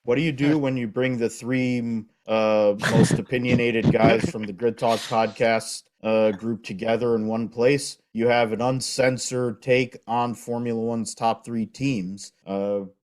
What do you do when you bring the three most opinionated guys from the Grid Talk podcast group together in one place? You have an uncensored take on Formula One's top three teams.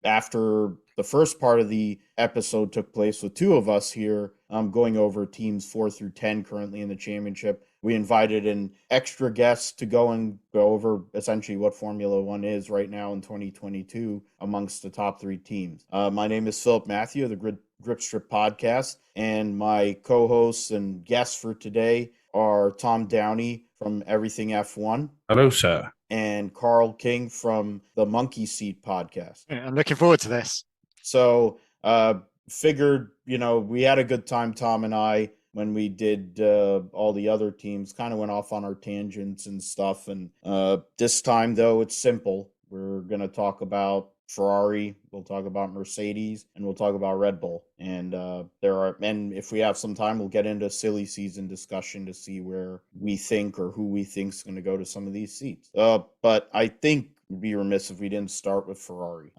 After the first part of the episode took place with two of us here, going over teams 4 through 10 currently in the championship. We invited an extra guest to go over essentially what Formula One is right now in 2022 amongst the top three teams. My name is Philip Matthew of the Grip Strip podcast, and my co-hosts and guests for today are Tom Downey from Everything F1. Hello, sir. And Carl King from the Monkey Seat podcast. I'm looking forward to this. So, figured, we had a good time, Tom and I, when we did all the other teams, kind of went off on our tangents and stuff. And this time, though, it's simple. We're going to talk about Ferrari, we'll talk about Mercedes, and we'll talk about Red Bull. And and if we have some time, we'll get into silly season discussion to see where we think or who we think is going to go to some of these seats. But I think we'd be remiss if we didn't start with Ferrari.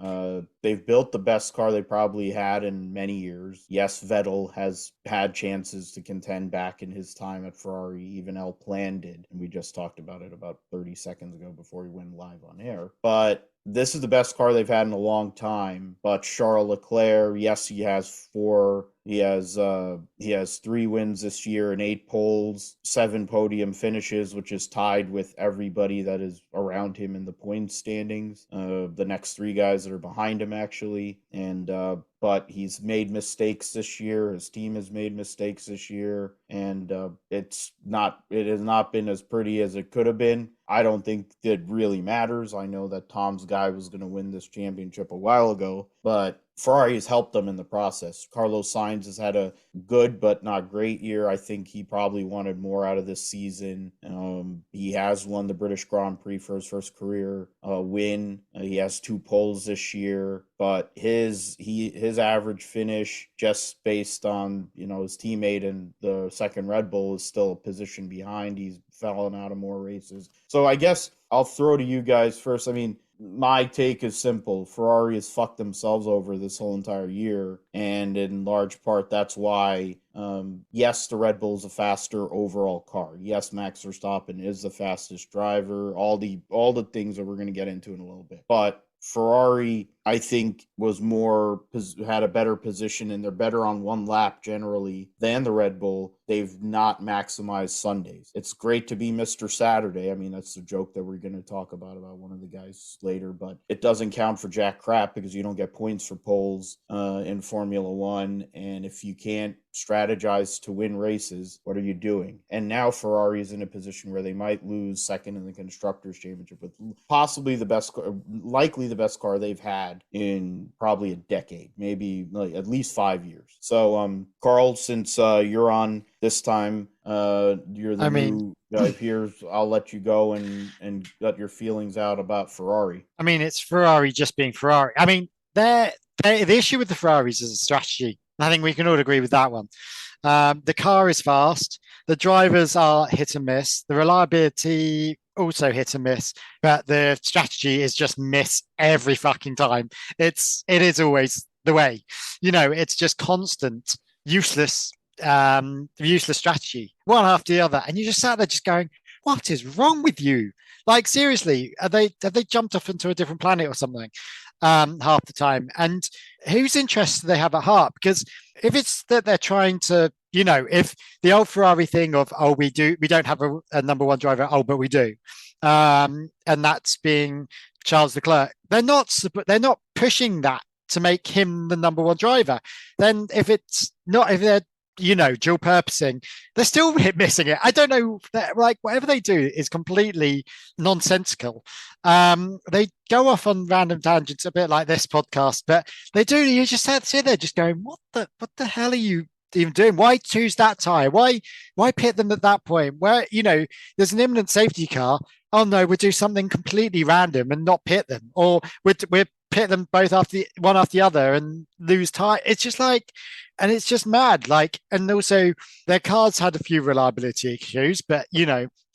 They've built the best car they probably had in many years. Yes, Vettel has had chances to contend back in his time at Ferrari. Even El Plan did. And we just talked about it about 30 seconds ago before we went live on air. But this is the best car they've had in a long time. But Charles Leclerc, yes, he has He has 3 wins this year and 8 poles, 7 podium finishes, which is tied with everybody that is around him in the point standings. The next 3 guys that are behind him, actually. And but he's made mistakes this year. His team has made mistakes this year, and it has not been as pretty as it could have been. I don't think it really matters. I know that Tom's guy was going to win this championship a while ago, but Ferrari has helped them in the process. Carlos Sainz has had a good but not great year. I think he probably wanted more out of this season. He has won the British Grand Prix for his first career win. He has 2 poles this year, but his average finish, just based on his teammate and the second Red Bull, is still a position behind. He's fallen out of more races. So I guess I'll throw to you guys first. I mean, my take is simple. Ferrari has fucked themselves over this whole entire year, and in large part, that's why, yes, the Red Bull is a faster overall car. Yes, Max Verstappen is the fastest driver, all the things that we're going to get into in a little bit. But Ferrari, I think, had a better position, and they're better on one lap generally than the Red Bull. They've not maximized Sundays. It's great to be Mr. Saturday. I mean, that's the joke that we're going to talk about one of the guys later, but it doesn't count for jack crap because you don't get points for poles in Formula One. And if you can't strategize to win races, what are you doing? And now Ferrari is in a position where they might lose second in the Constructors' Championship with possibly likely the best car they've had in probably a decade, maybe at least 5 years. So, Carl, since you're on this time, you're the new guy here, I'll let you go and let your feelings out about Ferrari. I mean, it's Ferrari just being Ferrari. I mean, the issue with the Ferraris is a strategy. I think we can all agree with that one. The car is fast. The drivers are hit and miss. The reliability also hit and miss, but the strategy is just miss every fucking time. It is always the way. It's just constant, useless strategy, one after the other. And you just sat there just going, what is wrong with you? Like, seriously, have they jumped off into a different planet or something? Half the time. And whose interests do they have at heart? Because if it's that they're trying to, if the old Ferrari thing of, we don't have a number one driver, but we do, and that's being Charles Leclerc, they're not pushing that to make him the number one driver. Then if they're dual purposing, they're still missing it. I don't know, like, whatever they do is completely nonsensical. They go off on random tangents, a bit like this podcast, but they do. You just sit there just going, what the hell are you even doing? Why choose that tire? Why pit them at that point where there's an imminent safety car? Oh no, we'll do something completely random and not pit them, or we're pit them both one after the other and lose tire. It's just like, and it's just mad. Like, and also their cars had a few reliability issues, but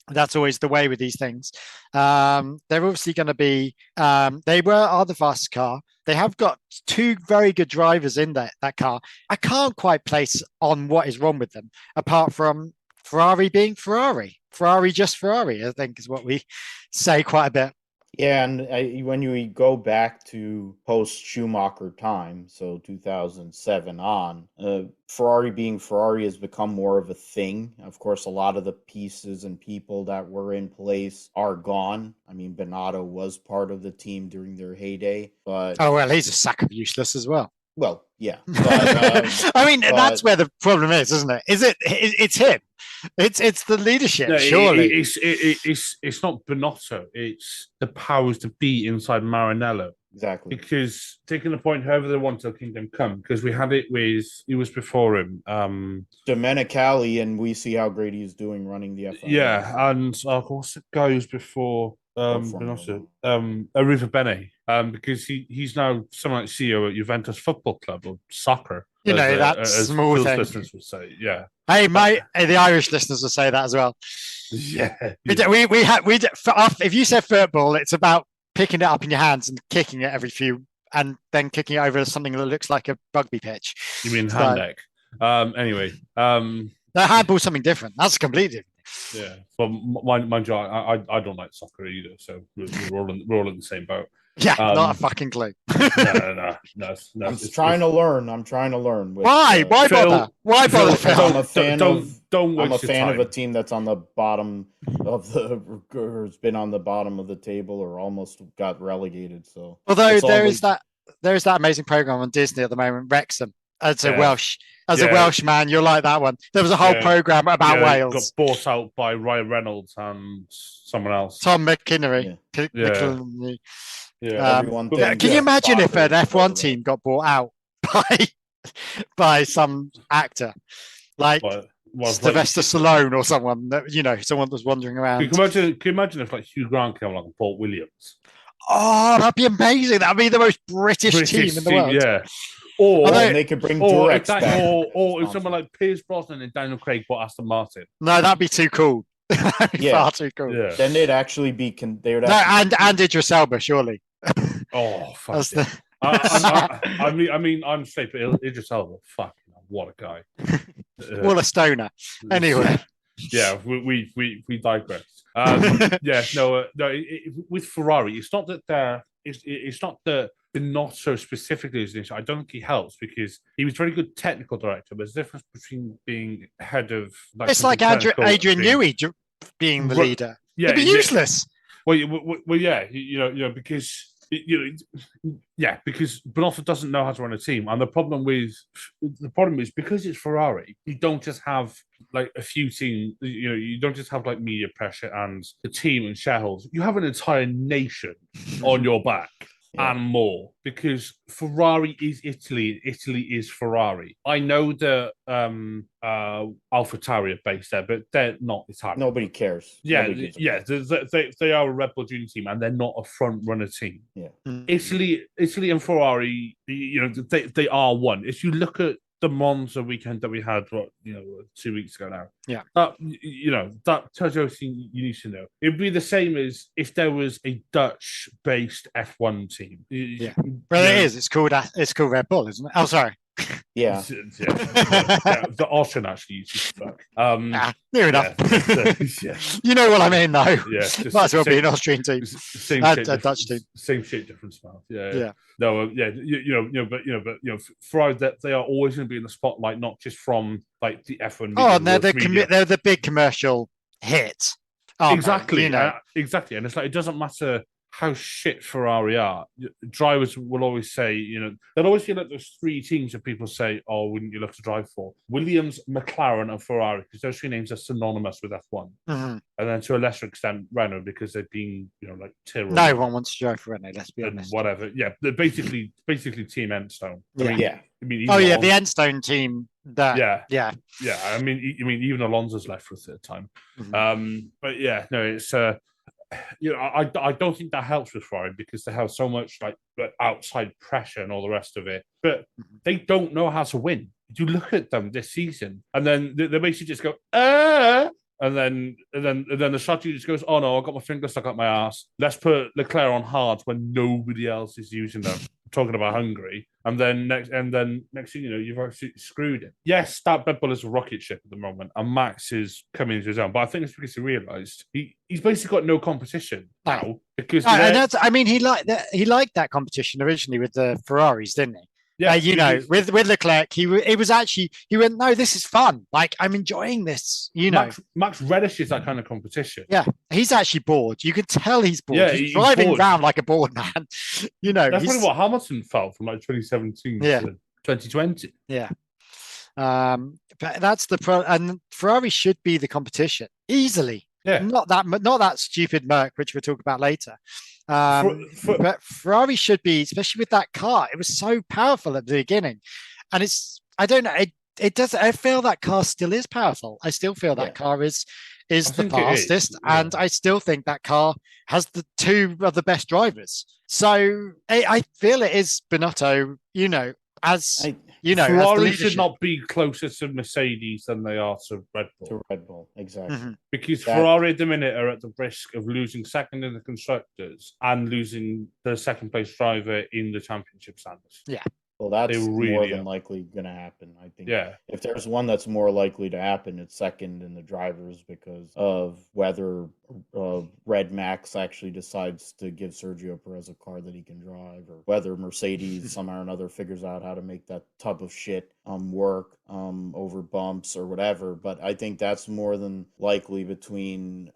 That's always the way with these things. They're obviously going to be. Are the fastest car. They have got two very good drivers in that car. I can't quite place on what is wrong with them, apart from Ferrari being Ferrari. Ferrari just Ferrari, I think, is what we say quite a bit. Yeah, and when you go back to post Schumacher time, so 2007 on, Ferrari being Ferrari has become more of a thing. Of course, a lot of the pieces and people that were in place are gone. I mean, Benotto was part of the team during their heyday, but Oh well, he's a sack of useless as well. well, yeah, I mean, that's but where the problem is, isn't it? It's him. It's the leadership, No, surely. it's not Bonotto. It's the powers to be inside Maranello. exactly. Because taking the point, however they want till Kingdom Come, because we had it with he was before him. Domenicali, and we see how great he's doing running the F1. Yeah, and what's the guy who's before Bonotto? Arriva Bene. Because he's now someone like CEO at Juventus Football Club or soccer. That's as small Phil's thing. listeners would say, yeah. Hey, mate, the Irish listeners will say that as well. Yeah. If you said football, it's about picking it up in your hands and kicking it every few, and then kicking it over something that looks like a rugby pitch. You mean hand deck? Anyway, no, handball's something different. That's completely different. Yeah. Well, mind you, I don't like soccer either, so we're all in the same boat. Yeah, not a fucking clue. No. I'm trying to learn. I'm trying to learn. Why? Why bother? Why bother? I'm a fan I'm a fan of a team that's on the bottom of or has been on the bottom of the table or almost got relegated. So although there is that amazing program on Disney at the moment, Wrexham. As a Welsh man, you'll like that one. There was a whole program about Wales. Got bought out by Ryan Reynolds and someone else. Tom McInnery. Can you imagine if an F1 team got bought out by some actor like Sylvester Stallone or someone that someone was wandering around? Can you imagine if like Hugh Grant came along and Paul Williams? Oh, that'd be amazing. That'd be the most British team in the world. Yeah. Or they could bring Durex back. Or if someone like Pierce Brosnan and Daniel Craig bought Aston Martin. No, that'd be too cool. Far too cool. Yeah. Then they'd actually be. And Idris Elba, surely. Oh, fuck. I mean, I'm straight, but Idris Elba, fucking what a guy. What a stoner. Anyway. Yeah, we digress. With Ferrari, it's not that it's not that they're not so specifically as an issue. I don't think he helps because he was very good technical director. But there's a difference between being head of. It's like Adrian Newey being the leader. Yeah, it'd be useless. Well, yeah, because. Because Bonotto doesn't know how to run a team, and the problem is because it's Ferrari, you don't just have like a few teams. You don't just have like media pressure and the team and shareholders. You have an entire nation on your back. And more, because Ferrari is Italy. Italy is Ferrari. I know that AlphaTauri are based there, but they're not Italian. Nobody cares. Yeah. They are a Red Bull Junior team, and they're not a front runner team. Yeah, Italy and Ferrari, they are one. If you look at the Monza weekend that we had, 2 weeks ago now. Yeah. That tells you everything you need to know. It'd be the same as if there was a Dutch-based F1 team. Yeah. Well, it is. It's called Red Bull, isn't it? Oh, sorry. Yeah. The Austrian actually uses fuck. Near enough. You know what I mean, though. Yeah. Might as well be an Austrian team. Same shit, Dutch team. Same shit, different smell. Yeah. No, but Ferrari, that they are always going to be in the spotlight, not just from like the F1. Oh, and they're the big commercial hit. Exactly. Exactly, and it's like it doesn't matter how shit Ferrari are. Drivers will always say, they'll always feel like there's three teams that people say, oh, wouldn't you look to drive for? Williams, McLaren, and Ferrari, because those three names are synonymous with F1. Mm-hmm. And then to a lesser extent, Renault, because they've been, like Tyrrell. No one wants to drive for Renault, let's be honest. Whatever. Yeah, they're basically Team Enstone. The Enstone team. Yeah. I mean, even Alonso's left for a third time. Mm-hmm. But yeah, no, it's I don't think that helps with Ferrari because they have so much like outside pressure and all the rest of it. But they don't know how to win. You look at them this season, and then they basically just go, and And then the strategy just goes, oh no, I got my finger stuck up my ass. Let's put Leclerc on hards when nobody else is using them. Talking about Hungary, and then next thing you know, you've actually screwed it. Yes, that Red Bull is a rocket ship at the moment, and Max is coming into his own. But I think it's because he realised he's basically got no competition now because and that's, I mean, he liked that competition originally with the Ferraris, didn't he? Yeah, you know, with Leclerc, he went, no, this is fun. Like, I'm enjoying this. You know, Max relishes that kind of competition. Yeah, he's actually bored. You can tell he's bored. Yeah, he's driving bored. Around like a bored man. You know, that's probably what Hamilton felt from like 2017 to 2020. Yeah, but that's and Ferrari should be the competition easily. Yeah, not that stupid Merc, which we'll talk about later. But Ferrari should be, especially with that car. It was so powerful at the beginning, and I don't know. It does. I feel that car still is powerful. I still feel that car is the fastest, and I still think that car has the two of the best drivers. So I feel it is Binotto. You know, Ferrari should not be closer to Mercedes than they are to Red Bull. To Red Bull, exactly. Mm-hmm. Because Ferrari at the minute are at the risk of losing second in the constructors and losing the second place driver in the championship standings. Yeah. Well, that's more than likely going to happen. I think if there's one that's more likely to happen, it's second in the drivers because of whether Red Max actually decides to give Sergio Perez a car that he can drive, or whether Mercedes somehow or another figures out how to make that tub of shit work over bumps or whatever. But I think that's more than likely between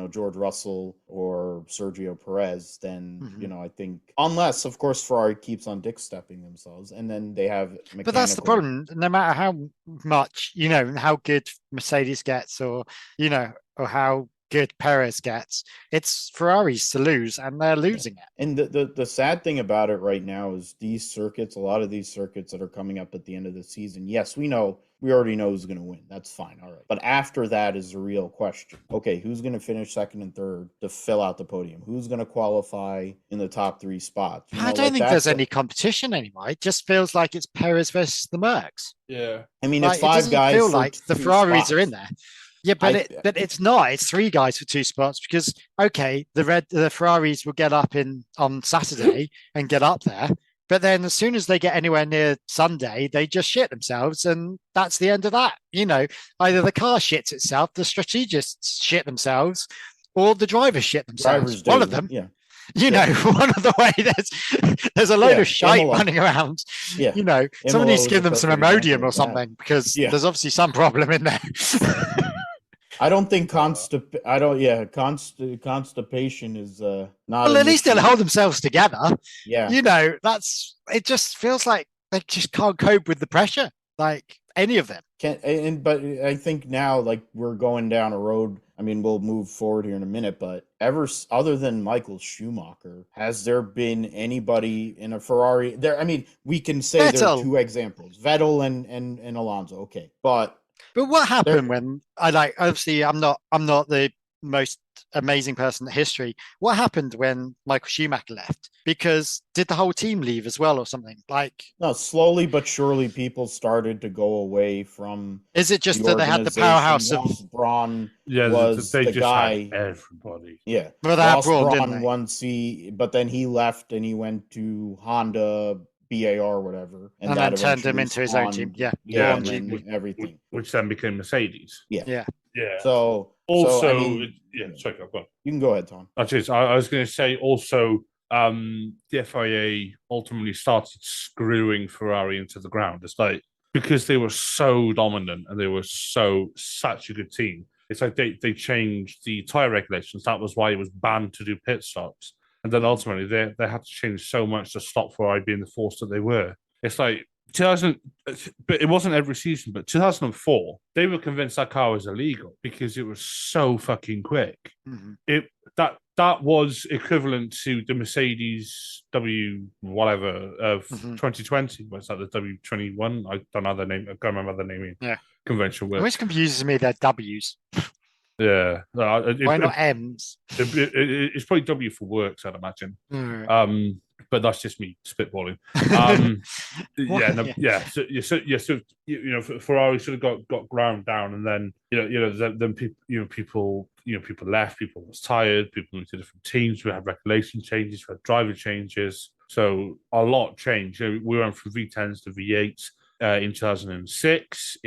George Russell or Sergio Perez. Then I think, unless of course Ferrari keeps on dick stepping themselves, and then they have mechanical... But that's the problem. No matter how much how good Mercedes gets, or how good Perez gets, it's Ferraris to lose, and they're losing it. And the sad thing about it right now is these circuits, a lot of these circuits that are coming up at the end of the season, yes, we already know who's going to win. That's fine. All right. But after that is the real question. Okay, who's going to finish second and third to fill out the podium? Who's going to qualify in the top three spots? I don't think there's any competition anymore. It just feels like it's Perez versus the Mercs. Yeah. I mean, it's five guys. It doesn't feel like the Ferraris are in there. Yeah, but it's not. It's three guys for two spots because, okay, the Ferraris will get up on Saturday and get up there. But then as soon as they get anywhere near Sunday, they just shit themselves. And that's the end of that. Either the car shits itself, the strategists shit themselves, or the drivers shit themselves. One of them. Yeah. One of the way there's a load of shite running around. Yeah. Someone needs to give them some Imodium or something because there's obviously some problem in there. I don't think constipation is not. Well, at least they'll hold themselves together. Yeah. It just feels like they just can't cope with the pressure, like any of them. But I think now, like, we're going down a road. I mean, we'll move forward here in a minute, but other than Michael Schumacher, has there been anybody in a Ferrari there? I mean, we can say there are two examples, Vettel and Alonso. Okay. But what happened when obviously I'm not the most amazing person in history. What happened when Michael Schumacher left? Because did the whole team leave as well or something? No, slowly but surely people started to go away from. Is it just that they had the powerhouse of Braun? Was they the just guy? Had everybody. Yeah, well, Ross Braun once but then he left and he went to Honda. BAR or whatever, and then turned him into his own team. And everything, which then became Mercedes. Yeah. So sorry, I've got. You can go ahead, Tom. I was going to say also, the FIA ultimately started screwing Ferrari into the ground. It's like because they were so dominant and they were such a good team. It's like they changed the tire regulations. That was why it was banned to do pit stops. And then ultimately, they had to change so much to stop Ferrari being the force that they were. It's like 2000, but it wasn't every season. But 2004, they were convinced that car was illegal because it was so fucking quick. Mm-hmm. That was equivalent to the Mercedes W whatever of 2020. What's that? The W21? I don't know the name. I can't remember the name. Yeah, conventional word. Which confuses me. They're W's. Yeah. Why not M's? It's probably W for works, I'd imagine. Mm. but that's just me spitballing. So Ferrari sort of got ground down, and then then people left, people was tired, people moved to different teams. We had regulation changes, we had driver changes, so a lot changed. We went from V10s to V8s. In 2006,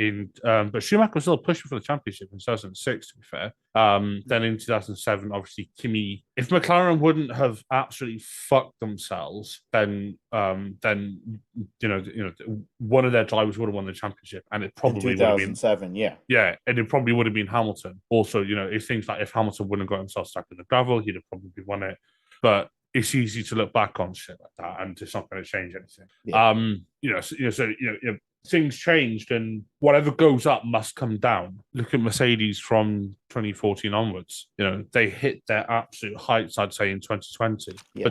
but Schumacher was still pushing for the championship in 2006, to be fair. Then in 2007, obviously Kimi. If McLaren wouldn't have absolutely fucked themselves, then one of their drivers would have won the championship, and it probably would have been 2007. Yeah, and it probably would have been Hamilton. Also, it seems like if Hamilton wouldn't have got himself stuck in the gravel, he'd have probably won it. But it's easy to look back on shit like that, and it's not going to change anything. Yeah. Things changed, and whatever goes up must come down. Look at Mercedes from 2014 onwards. They hit their absolute heights, I'd say, in 2020. Yeah.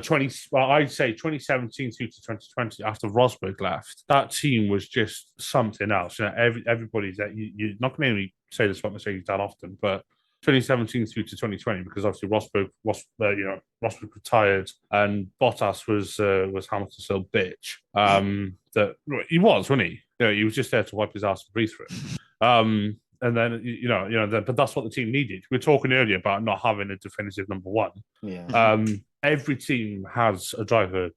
But I'd say 2017 through to 2020, after Rosberg left, that team was just something else. Everybody's that you're not going to really say this about Mercedes that often, but 2017 through to 2020, because obviously Rosberg retired and Bottas was Hamilton's little bitch. That he was, wasn't he? He was just there to wipe his ass and breathe for it. And then, but that's what the team needed. We were talking earlier about not having a definitive number one. Yeah. Every team has a driver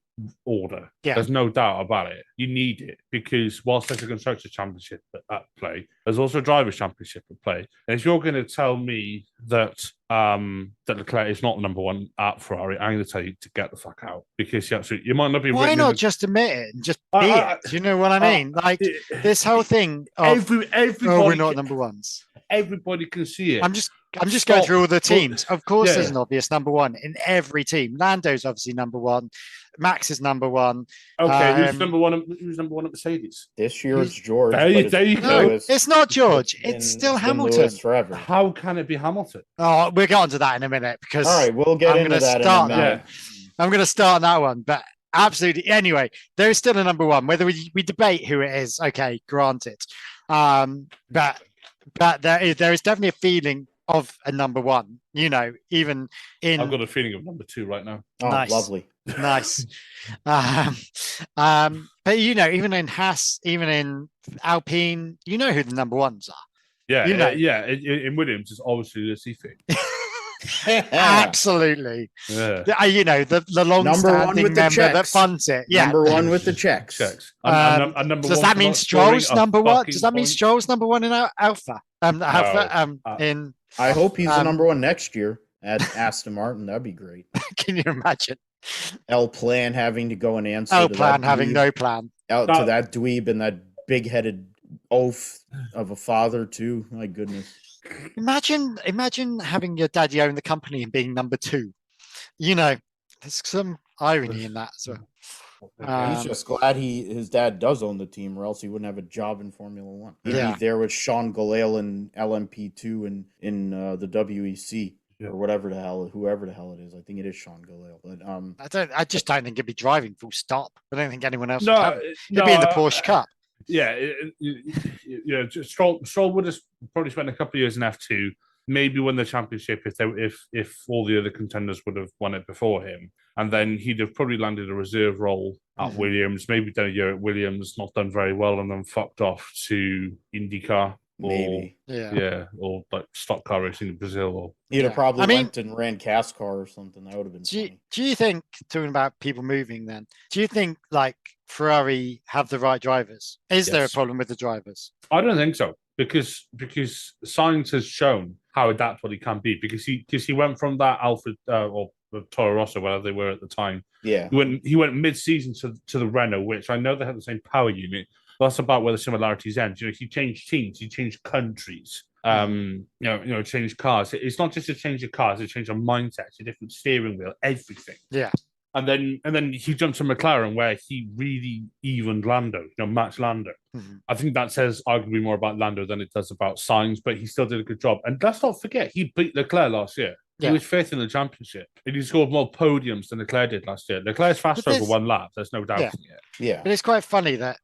order. Yeah. There's no doubt about it. You need it because whilst there's a constructors championship at play, there's also a drivers championship at play. And if you're going to tell me that Leclerc is not the number one at Ferrari, I'm going to tell you to get the fuck out, because you might not be. Why not just admit it and just be it? Do you know what I mean? This whole thing of we're not number ones. Everybody can see it. I'm just going through all the teams. Of course, there's an obvious number one in every team. Lando's obviously number one. Max is number one. Okay, who's number one? Who's number one at Mercedes? This year it's George. There you go. No, it's not George. It's still Hamilton. Lewis forever. How can it be Hamilton? Oh, we'll get onto that in a minute, because all right, we'll get into that in a minute. I'm going to start on that one, but absolutely. Anyway, there is still a number one. Whether we debate who it is, okay, granted. But there is definitely a feeling of a number one, even in. I've got a feeling of number two right now. Oh, nice. Lovely. Nice. But even in Haas, even in Alpine, who the number ones are. Yeah, in Williams, it's obviously Latifi. Absolutely. Yeah. The long-standing member that funds it. Yeah. Number one with the checks. Does that mean Stroll's number one? Does that mean Stroll's number one in Alpha? I hope he's the number one next year at Aston Martin. That'd be great. Can you imagine? L Plan having to go and answer. L Plan having no plan. Out to that dweeb and that big-headed oaf of a father too. My goodness. Imagine having your daddy own the company and being number two. There's some irony in that as well. He's just glad his dad does own the team, or else he wouldn't have a job in Formula One. He'd be there with Sean Galale in LMP2 and in the WEC. Or whoever the hell it is. I think it is Sean Galale. But I just don't think he'd be driving full stop. I don't think anyone else would. He'd be in the Porsche Cup. Yeah, Stroll would have probably spent a couple of years in F2, maybe win the championship if all the other contenders would have won it before him, and then he'd have probably landed a reserve role at Williams, maybe done a year at Williams, not done very well, and then fucked off to IndyCar. Maybe. Or like stock car racing in Brazil. Or he'd have probably went and ran CAS car or something. That would have been funny. Do you think, talking about people moving then, do you think Ferrari have the right drivers? Is there a problem with the drivers? I don't think so, because science has shown how adaptable he can be, because he went from that Alfa or Toro Rosso, whatever they were at the time. Yeah. He went mid-season to the Renault, which I know they have the same power unit. That's about where the similarities end. He changed teams, he changed countries, changed cars. It's not just a change of cars; it's a change of mindset, it's a different steering wheel, everything. Yeah. And then he jumped to McLaren, where he really evened Lando, matched Lando. Mm-hmm. I think that says arguably more about Lando than it does about Sainz, but he still did a good job. And let's not forget, he beat Leclerc last year. Yeah. He was fifth in the championship. And he scored more podiums than Leclerc did last year. Leclerc's faster over one lap. There's no doubt in it. Yeah. But it's quite funny that,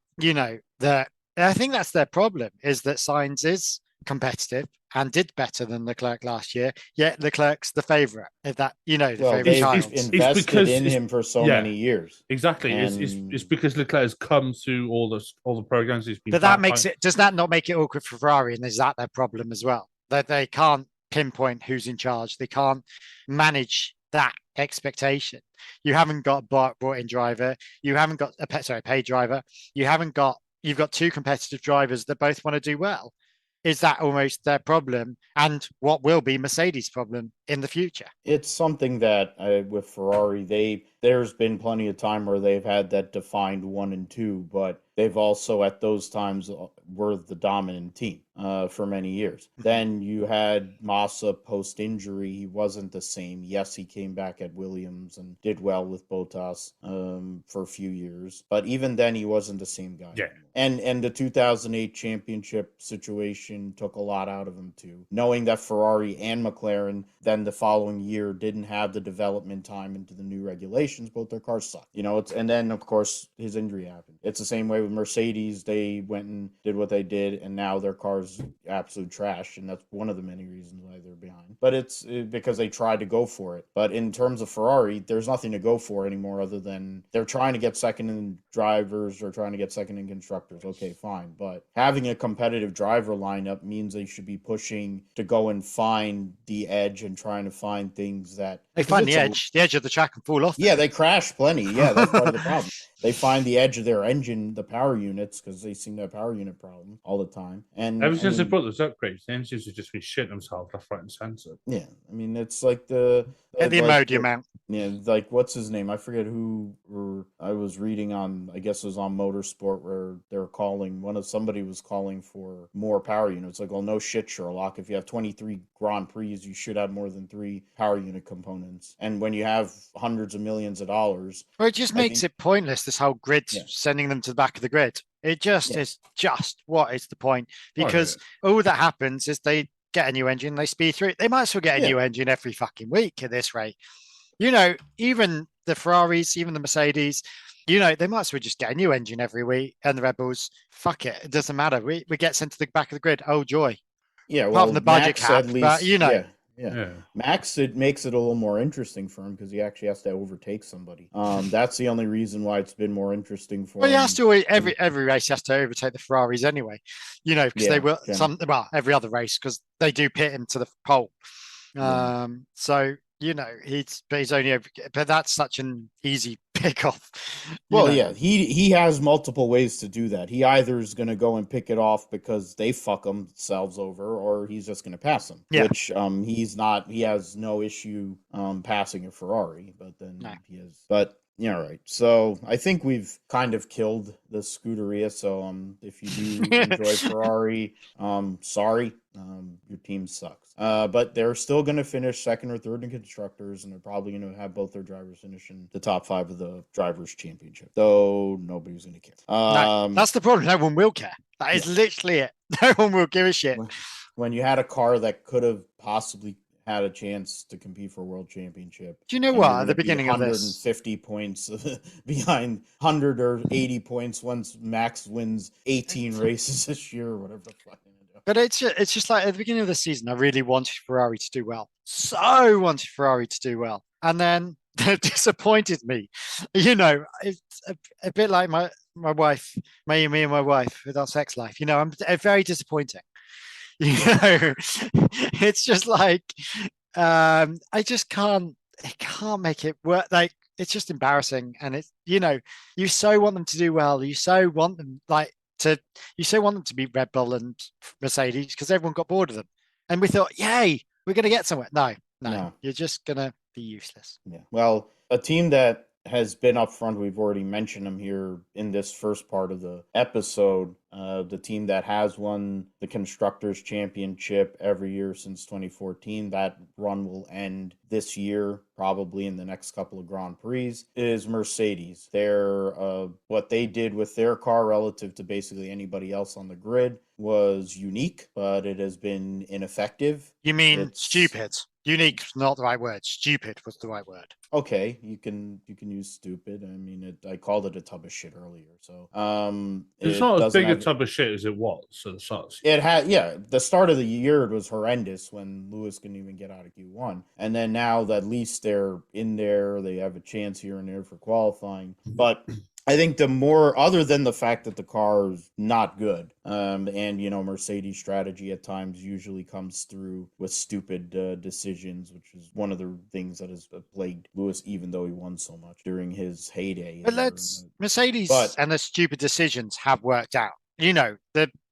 that I think that's their problem, is that Sainz is competitive and did better than Leclerc last year. Yet Leclerc's the favourite. If that, the Well, favourite they've child. invested in him for so many years. Exactly. And It's because Leclerc has come through all the programs he's been. But that makes it. Does that not make it awkward for Ferrari? And is that their problem as well? That they can't pinpoint who's in charge. They can't manage that expectation. You haven't got a brought-in driver. You haven't got a paid driver. You've got two competitive drivers that both want to do well. Is that almost their problem, and what will be Mercedes' problem in the future? It's something that with Ferrari, there's been plenty of time where they've had that defined 1 and 2, but they've also at those times were the dominant team for many years. Then you had Massa post-injury. He wasn't the same. Yes, he came back at Williams and did well with Bottas for a few years, but even then he wasn't the same guy. Yeah. And the 2008 championship situation took a lot out of him too. Knowing that Ferrari and McLaren then the following year didn't have the development time into the new regulations, both their cars sucked. And then of course his injury happened. It's the same way with Mercedes. They went and did what they did, and now their car's absolute trash, and that's one of the many reasons why they're behind. But it's because they tried to go for it. But in terms of Ferrari, there's nothing to go for anymore other than they're trying to get second in drivers or trying to get second in constructors. Okay, fine. But having a competitive driver lineup means they should be pushing to go and find the edge and trying to find things that they find the edge of the track and fall off. Yeah, they crash plenty. Yeah, that's part of the problem. They find the edge of their engine, the power units, because they seem to have power unit problem all the time. And ever since they brought those upgrades, the engines have just been shitting themselves left, right, and center. Yeah, I mean it's like the Imodium amount. Yeah, like what's his name? I forget who. I was reading on, I guess it was on Motorsport, where they were somebody was calling for more power units. Like, well, no shit, Sherlock. If you have 23 Grand Prix, you should have more than 3 power unit components. And when you have hundreds of millions of dollars, well, it just makes it pointless. This whole grid, sending them to the back of the grid. It just is just what is the point? Because all that happens is they get a new engine, they speed through it. They might as well get a new engine every fucking week at this rate. Even the Ferraris, even the Mercedes, they might as well just get a new engine every week. And the Red Bulls, fuck it doesn't matter. We get sent to the back of the grid. Oh joy! Yeah, well, apart from the budget Max, cap, at least, but Yeah. Max, it makes it a little more interesting for him because he actually has to overtake somebody. That's the only reason why it's been more interesting for him. Well, he has to every race he has to overtake the Ferraris anyway, because they will every other race because they do pit him to the pole. So he's only but that's such an easy pick off. Well, yeah, he has multiple ways to do that. He either is going to go and pick it off because they fuck themselves over, or he's just going to pass them. Yeah. Which he's not. He has no issue passing a Ferrari, but then he is. But right. So I think we've kind of killed the Scuderia. So if you do enjoy Ferrari, sorry, your team sucks. But they're still going to finish second or third in constructors, and they're probably going to have both their drivers finish in the top 5 of the drivers' championship. Though nobody's going to care. No, that's the problem. No one will care. That is literally it. No one will give a shit. When you had a car that could have possibly had a chance to compete for a world championship. Do you know what? At the beginning of this, 150 points behind 100 or 80 points once Max wins 18 races this year or whatever the fuck. But it's just like at the beginning of the season, I really wanted Ferrari to do well. So wanted Ferrari to do well. And then they disappointed me. It's a bit like my wife, me and my wife with our sex life. I'm very disappointing. It's just like I just can't make it work. Like it's just embarrassing, and it's you so want them to do well, you so want them to be Red Bull and Mercedes because everyone got bored of them, and we thought, yay, we're gonna get somewhere. No, you're just gonna be useless. Yeah, well, a team that has been up front, we've already mentioned them here in this first part of the episode. The team that has won the Constructors' Championship every year since 2014, that run will end this year, probably in the next couple of Grand Prix, is Mercedes. What they did with their car relative to basically anybody else on the grid was unique, but it has been ineffective. You mean stupid? Unique's not the right word. Stupid was the right word. Okay, you can use stupid. I mean, I called it a tub of shit earlier. So It's it not as doesn't big a have. tub of shit as it was at the start. It had, yeah, the start of the year was horrendous when Lewis couldn't even get out of Q1. And then now that at least they're in there, they have a chance here and there for qualifying. But I think the more, other than the fact that the car is not good, and, you know, Mercedes strategy at times usually comes through with stupid decisions, which is one of the things that has plagued Lewis, even though he won so much during his heyday. But Mercedes and the stupid decisions have worked out. You know,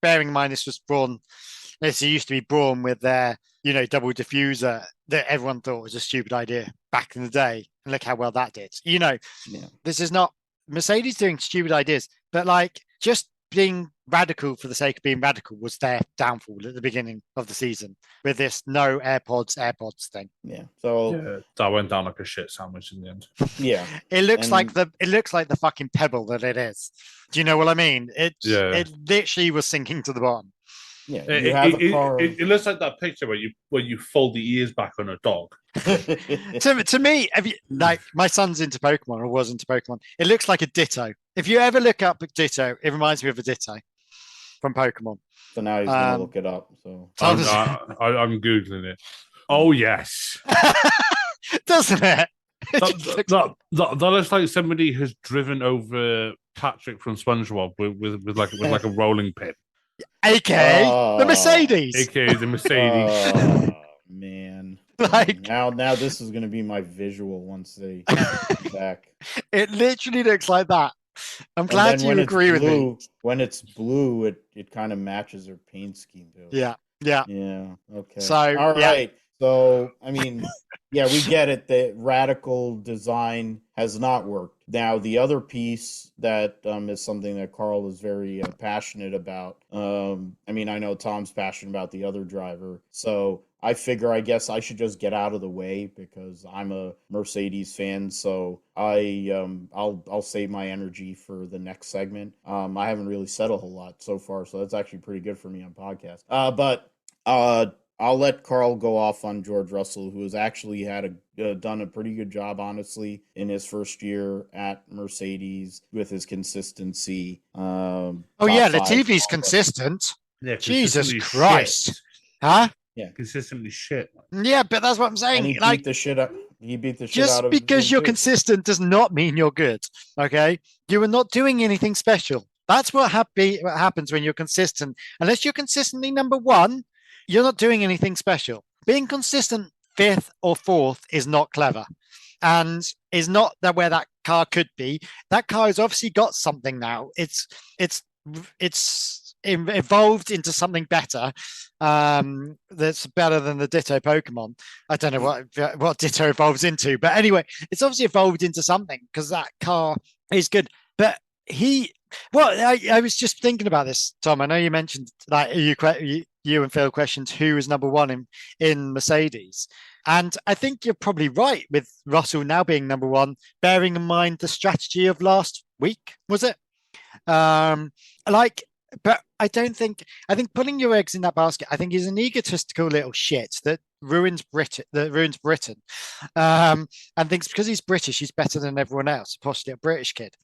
bearing in mind this used to be Braun with their, you know, double diffuser that everyone thought was a stupid idea back in the day. And look how well that did. You know, This is not Mercedes doing stupid ideas, but like just being radical for the sake of being radical was their downfall at the beginning of the season with this no AirPods thing. Yeah. So that went down like a shit sandwich in the end. Yeah. It looks like the fucking pebble that it is. Do you know what I mean? It literally was sinking to the bottom. Yeah, you have a car. It looks like that picture where you fold the ears back on a dog. To me, like my son's into Pokemon or was into Pokemon, it looks like a Ditto. If you ever look up a Ditto, it reminds me of a Ditto from Pokemon. So now he's gonna look it up. So I'm googling it. Oh yes, doesn't it? That looks like somebody has driven over Patrick from SpongeBob with like a rolling pin. AKA the Mercedes. AKA the Mercedes. Oh man. Like now this is gonna be my visual once they come back. It literally looks like that. I'm glad you agree with me. When it's blue, it kind of matches their paint scheme too. Yeah. Okay. So all right. So I mean, yeah, we get it. The radical design has not worked. Now the other piece that is something that Carl is very passionate about. I mean, I know Tom's passionate about the other driver. So I figure, I guess I should just get out of the way because I'm a Mercedes fan. So I'll save my energy for the next segment. I haven't really said a whole lot so far, so that's actually pretty good for me on podcast. But I'll let Carl go off on George Russell, who has actually done a pretty good job, honestly, in his first year at Mercedes with his consistency. Latifi's consistent. Yeah, Jesus Christ. Shit. Huh? Yeah, consistently shit. Yeah, but that's what I'm saying. And he beat the shit out. He beat the shit out of. Just because you're consistent does not mean you're good. Okay, you are not doing anything special. That's what happens when you're consistent. Unless you're consistently number one, you're not doing anything special. Being consistent 5th or 4th is not clever, and is not where that car could be. That car has obviously got something now. It's evolved into something better. That's better than the Ditto Pokemon. I don't know what Ditto evolves into, but anyway, it's obviously evolved into something because that car is good. But I was just thinking about this, Tom. I know you mentioned that you and Phil questioned who is number one in Mercedes. And I think you're probably right with Russell now being number one, bearing in mind the strategy of last week, was it? But I think putting your eggs in that basket, I think he's an egotistical little shit that ruins Britain. And thinks because he's British, he's better than everyone else, possibly a British kid.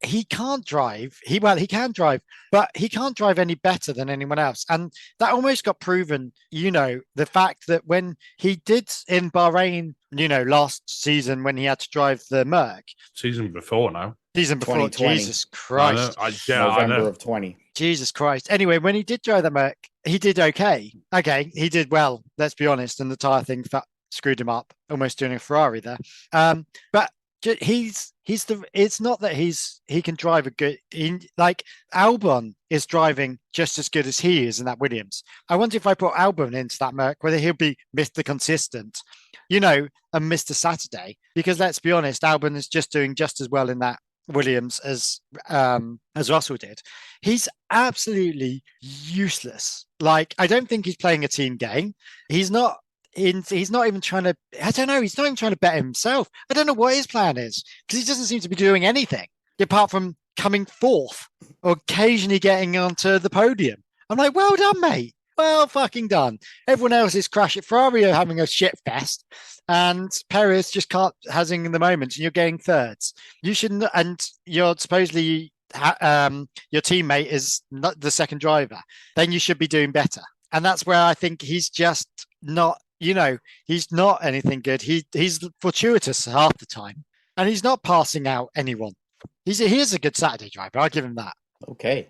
He can't drive. He can drive, but he can't drive any better than anyone else. And that almost got proven, the fact that when he did in Bahrain, last season when he had to drive the Merc. Season before now. Season before, Jesus Christ. November of 20. Jesus Christ. Anyway, when he did drive the Merc, he did okay. Okay, he did well, let's be honest, and the tyre thing screwed him up, almost doing a Ferrari there. But it's not that he can drive a good, like Albon is driving just as good as he is in that Williams. I wonder if I put Albon into that Merc, whether he'll be Mr. Consistent, and Mr. Saturday, because let's be honest, Albon is just doing just as well in that Williams as Russell did. He's absolutely useless. Like, I don't think he's playing a team game. He's not even trying to, I don't know, he's not even trying to bet himself. I don't know what his plan is, because he doesn't seem to be doing anything apart from coming fourth or occasionally getting onto the podium. I'm like, well done, mate. well fucking done. Everyone else is crashing. Ferrari are having a shit fest, and Perez just can't hasn't in the moment, and you're getting thirds. You shouldn't, and you're supposedly your teammate is not the second driver. Then you should be doing better, and that's where I think he's just not. He's not anything good. He's fortuitous half the time, and he's not passing out anyone. He is a good Saturday driver. I'll give him that. Okay.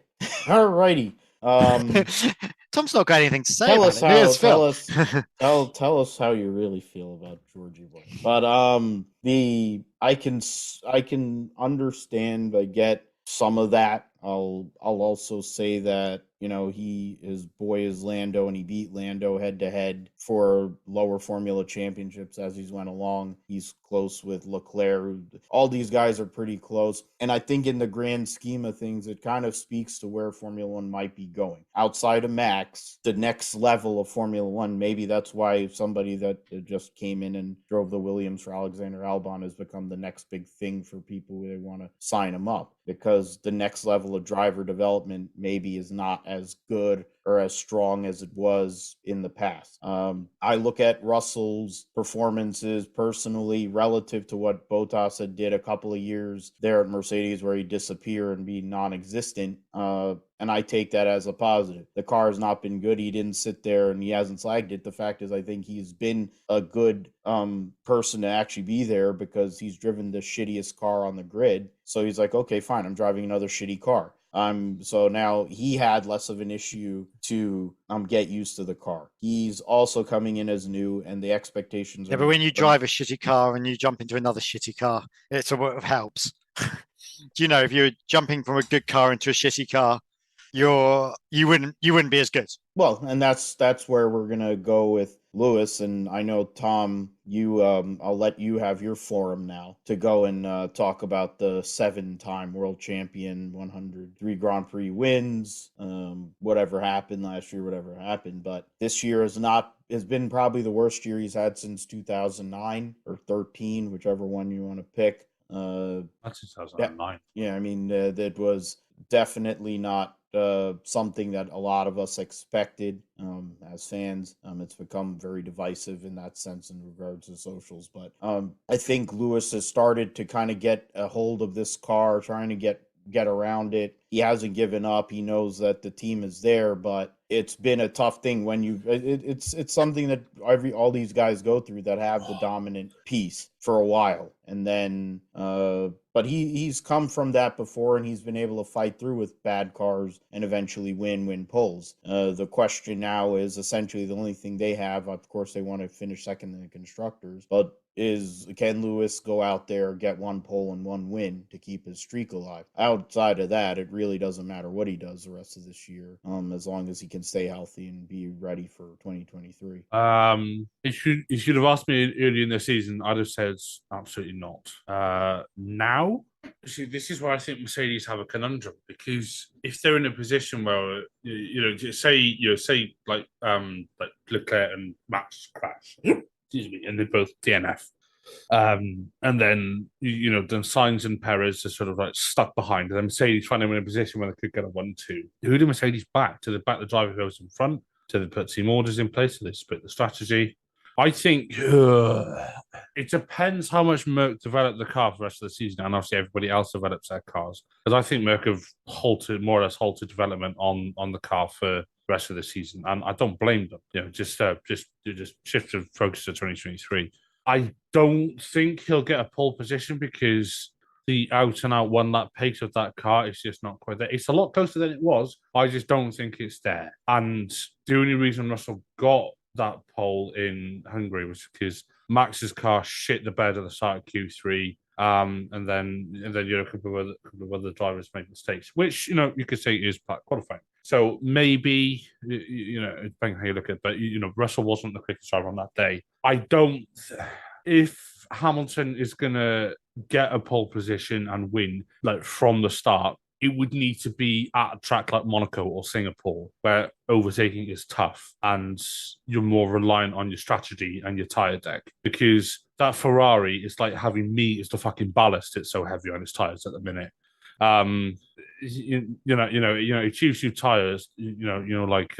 All righty. Tom's not got anything to say Tell about us it. how. Here's Tell Phil. us. Tell us how you really feel about Georgie Boy. But I can understand. I get some of that. I'll also say that his boy is Lando, and he beat Lando head to head for lower Formula championships as he's went along. He's close with Leclerc. All these guys are pretty close, and I think in the grand scheme of things, it kind of speaks to where Formula One might be going. Outside of Max, the next level of Formula One, maybe that's why somebody that just came in and drove the Williams for Alexander Albon has become the next big thing for people who they want to sign him up, because the next level of driver development maybe is not as good or as strong as it was in the past. I look at Russell's performances personally relative to what Bottas had did a couple of years there at Mercedes, where he disappear and be non-existent. And I take that as a positive. The car has not been good. He didn't sit there and he hasn't slagged it. The fact is, I think he's been a good person to actually be there, because he's driven the shittiest car on the grid. So he's like, okay, fine, I'm driving another shitty car. So now he had less of an issue to get used to the car. He's also coming in as new, and the expectations Yeah, but when you drive a shitty car and you jump into another shitty car, it sort of helps. If you're jumping from a good car into a shitty car, you wouldn't be as good. Well, and that's where we're gonna go with Lewis. And I know, Tom, I'll let you have your forum now to go and talk about the 7-time world champion, 103 Grand Prix wins, whatever happened last year, whatever happened. But this year has been probably the worst year he's had since 2009 or 13, whichever one you want to pick. That's 2009. Yeah, I mean, that was definitely not something that a lot of us expected as fans. It's become very divisive in that sense in regards to socials. But I think Lewis has started to kind of get a hold of this car, trying to get around it. He hasn't given up. He knows that the team is there, but it's been a tough thing when it's something that all these guys go through that have the dominant piece for a while. And then but he's come from that before, and he's been able to fight through with bad cars and eventually win poles. The question now is essentially the only thing they have. Of course, they want to finish second in the constructers, but can Lewis go out there, get one pole and one win to keep his streak alive? Outside of that, it really doesn't matter what he does the rest of this year, as long as he can stay healthy and be ready for 2023. You should have asked me earlier in the season. I'd have said absolutely not. Now, see, this is where I think Mercedes have a conundrum, because if they're in a position where say like Leclerc and Max crash, excuse me, and they both DNF. And then then Sainz and Perez are sort of like stuck behind, and then Mercedes find them in a position where they could get a 1-2. Who do Mercedes back? Do they back the driver who goes in front? Do they put team orders in place? Do they split the strategy? I think it depends how much Merc developed the car for the rest of the season, and obviously everybody else develops their cars. Because I think Merc have more or less halted development on the car for the rest of the season, and I don't blame them. Just shift the focus to 2023. I don't think he'll get a pole position, because the out and out 1 lap pace of that car is just not quite there. It's a lot closer than it was. I just don't think it's there. And the only reason Russell got that pole in Hungary was because Max's car shit the bed at the start of Q3. And then a couple of other drivers made mistakes, which you could say is part qualifying. So maybe depending how you look at it, but Russell wasn't the quickest driver on that day. I don't. If Hamilton is gonna get a pole position and win like from the start, it would need to be at a track like Monaco or Singapore, where overtaking is tough and you're more reliant on your strategy and your tire deck. Because that Ferrari is like having me as the fucking ballast. It's so heavy on its tires at the minute. He chews through tires. Like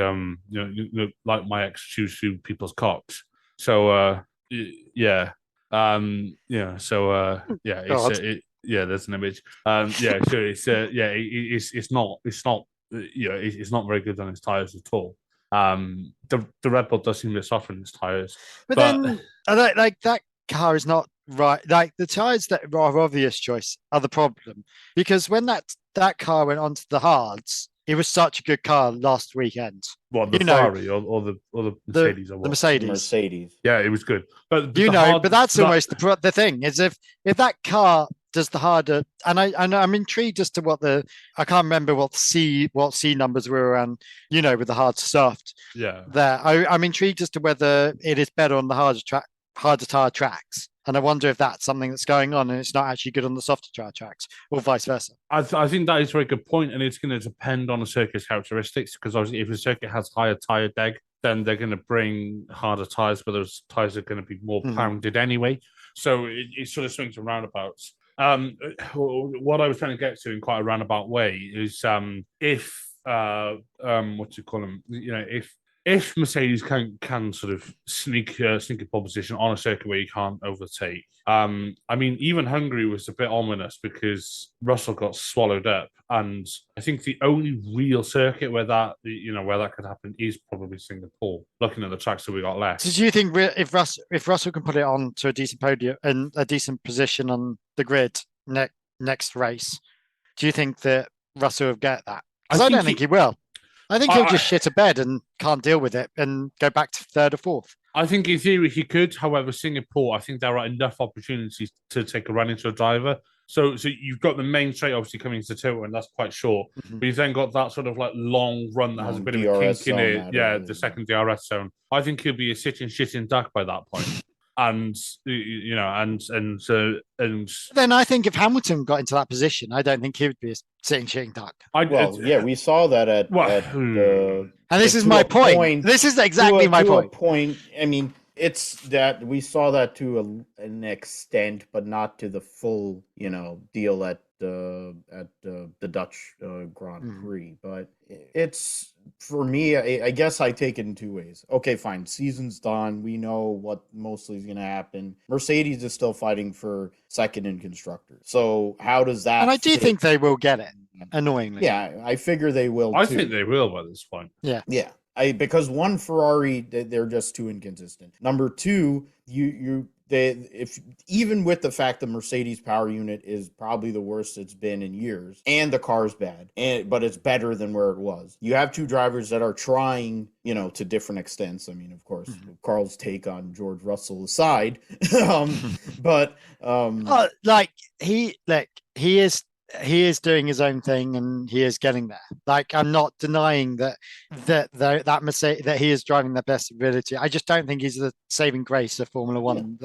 my ex chews through people's cocks. So yeah, God. there's an image. So it's not very good on his tires at all. The Red Bull does seem to soften his tires, But then, like that car is not right. Like the tires that are obvious choice are the problem because when that car went onto the hards, it was such a good car last weekend. what, the Ferrari or the Mercedes or what? The Mercedes. Mercedes. Yeah, it was good, but but that's almost the thing is if that car does the harder, and I'm intrigued as to I can't remember what C numbers were around, with the hard to soft. Yeah, There, I'm intrigued as to whether it is better on the harder tire tracks, and I wonder if that's something that's going on, and it's not actually good on the softer tire tracks, or vice versa. I think that is a very good point, and it's going to depend on the circuit's characteristics. Because obviously, if the circuit has higher tire deg, then they're going to bring harder tires, but those tires are going to be more pounded anyway. So it sort of swings and roundabouts. What I was trying to get to in quite a roundabout way is if what do you call them? If Mercedes can sort of sneak a pole position on a circuit where you can't overtake. Even Hungary was a bit ominous because Russell got swallowed up, and I think the only real circuit where that could happen is probably Singapore. Looking at the tracks that we got left. So do you think if Russell can put it on to a decent podium and a decent position on the grid next race, do you think that Russell will get that? Because I don't think he will. I think he'll just shit a bed and can't deal with it and go back to third or fourth. I think in theory he could. However, Singapore, I think there are enough opportunities to take a run into a driver. So you've got the main straight obviously coming to Tilton, and that's quite short. But you've then got that sort of like long run that has a bit of a kink in it. Yeah, the second DRS zone. I think he'll be a shitting duck by that point. And then I think if Hamilton got into that position, I don't think he would be a shitting duck. We saw that at and this is my point. This is exactly my point. I mean, it's that we saw that to an extent, but not to the full, deal at the Dutch Grand Prix. But it's, for me, I guess I take it in two ways. Okay, fine. Season's done. We know what mostly is going to happen. Mercedes is still fighting for second in constructors. So how does that? And I do think they will get it. Annoyingly. Yeah, I figure they will. I think they will by this point. Yeah. Yeah. Because one, Ferrari, they're just too inconsistent. Number two, if even with the fact the Mercedes power unit is probably the worst it's been in years, and the car's bad, but it's better than where it was. You have two drivers that are trying, to different extents. I mean, of course, Carl's take on George Russell aside, he is doing his own thing and he is getting there. Like, I'm not denying that Mercedes, that he is driving the best ability. I just don't think he's the saving grace of Formula One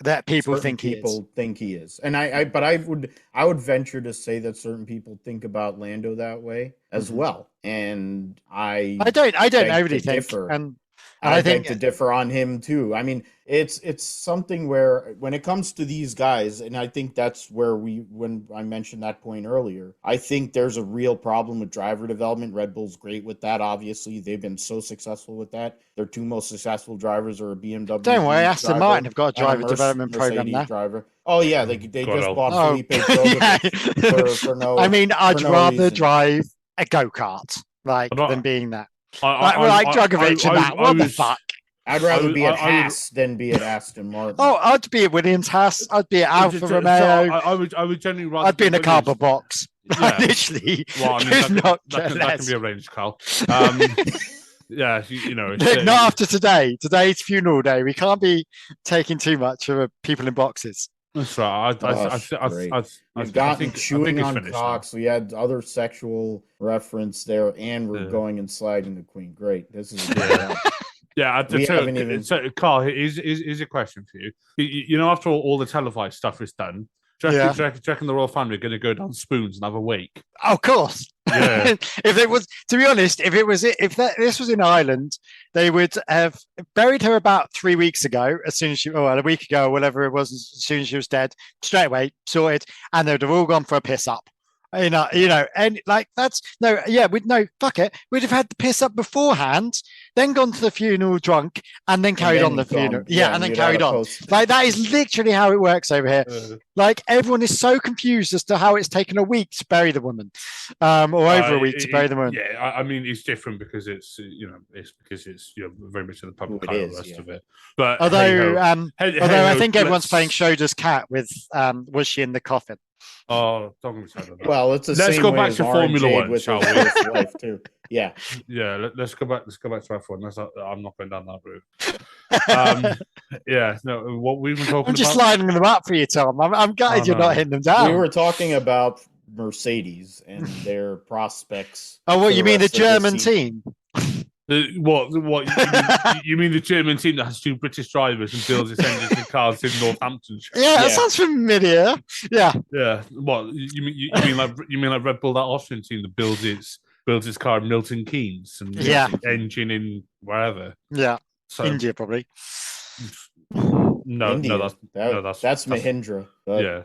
that people think he is. And I would venture to say that certain people think about Lando that way as well. And I don't overly think differ. And I think to differ on him too. I mean, it's something where when it comes to these guys, and I think that's where when I mentioned that point earlier, I think there's a real problem with driver development. Red Bull's great with that. Obviously, they've been so successful with that. Their two most successful drivers are a BMW. Don't worry, Aston Martin have got a driver development program now. Driver. Oh yeah, they just bought Felipe Drogovic for no. I mean, I'd rather drive a go-kart than being that. Drogovic and that. What the fuck? I'd rather be at Haas than be at Aston Martin. Oh, I'd be at Williams Haas. I'd be at Alfa Romeo. I would generally rather. I'd be in a cardboard box. Yeah. Literally. Well, I mean, that can be arranged, Carl. Yeah, not after today. Today's funeral day. We can't be taking too much of people in boxes. That's right. We've gotten chewing on cocks. We had other sexual reference there, and we're going and sliding the Queen. Great. This is a great one. Yeah, so Carl, here's a question for you. After all the televised stuff is done, do you reckon the royal family are going to go down spoons and have a wake? Oh, of course. Yeah. If it was, to be honest, this was in Ireland, they would have buried her about 3 weeks ago, a week ago, or whatever it was, as soon as she was dead, straight away, sorted, and they'd have all gone for a piss up. And like that's no, yeah, we'd no fuck it. We'd have had the piss up beforehand, then gone to the funeral drunk, and then carried on the funeral. Yeah, and then carried on. Like that is literally how it works over here. Like everyone is so confused as to how it's taken a week to bury the woman, or over a week to bury the woman. Yeah, I mean it's different because it's very much in the public eye and the rest of it. But although I think everyone's playing Schroeder's cat with was she in the coffin? Oh, don't get me started on that. Well, it's the let's same go way back as to Formula Jade One, with shall his we? wife too. Yeah, yeah. Let's go back to F1. I'm not going down that route. Yeah, no. What we've been talking about. I'm just lining them up for you, Tom. I'm gutted you're not hitting them down. We were talking about Mercedes and their prospects. Oh, what you mean the German team? What you mean the German team that has 2 British drivers and builds its engines and cars in Northamptonshire? Yeah, that sounds familiar. Yeah. What you mean like Red Bull, that Austrian team that builds its car in Milton Keynes and engine in wherever. Yeah. So, India probably. No, that's Mahindra. Yeah.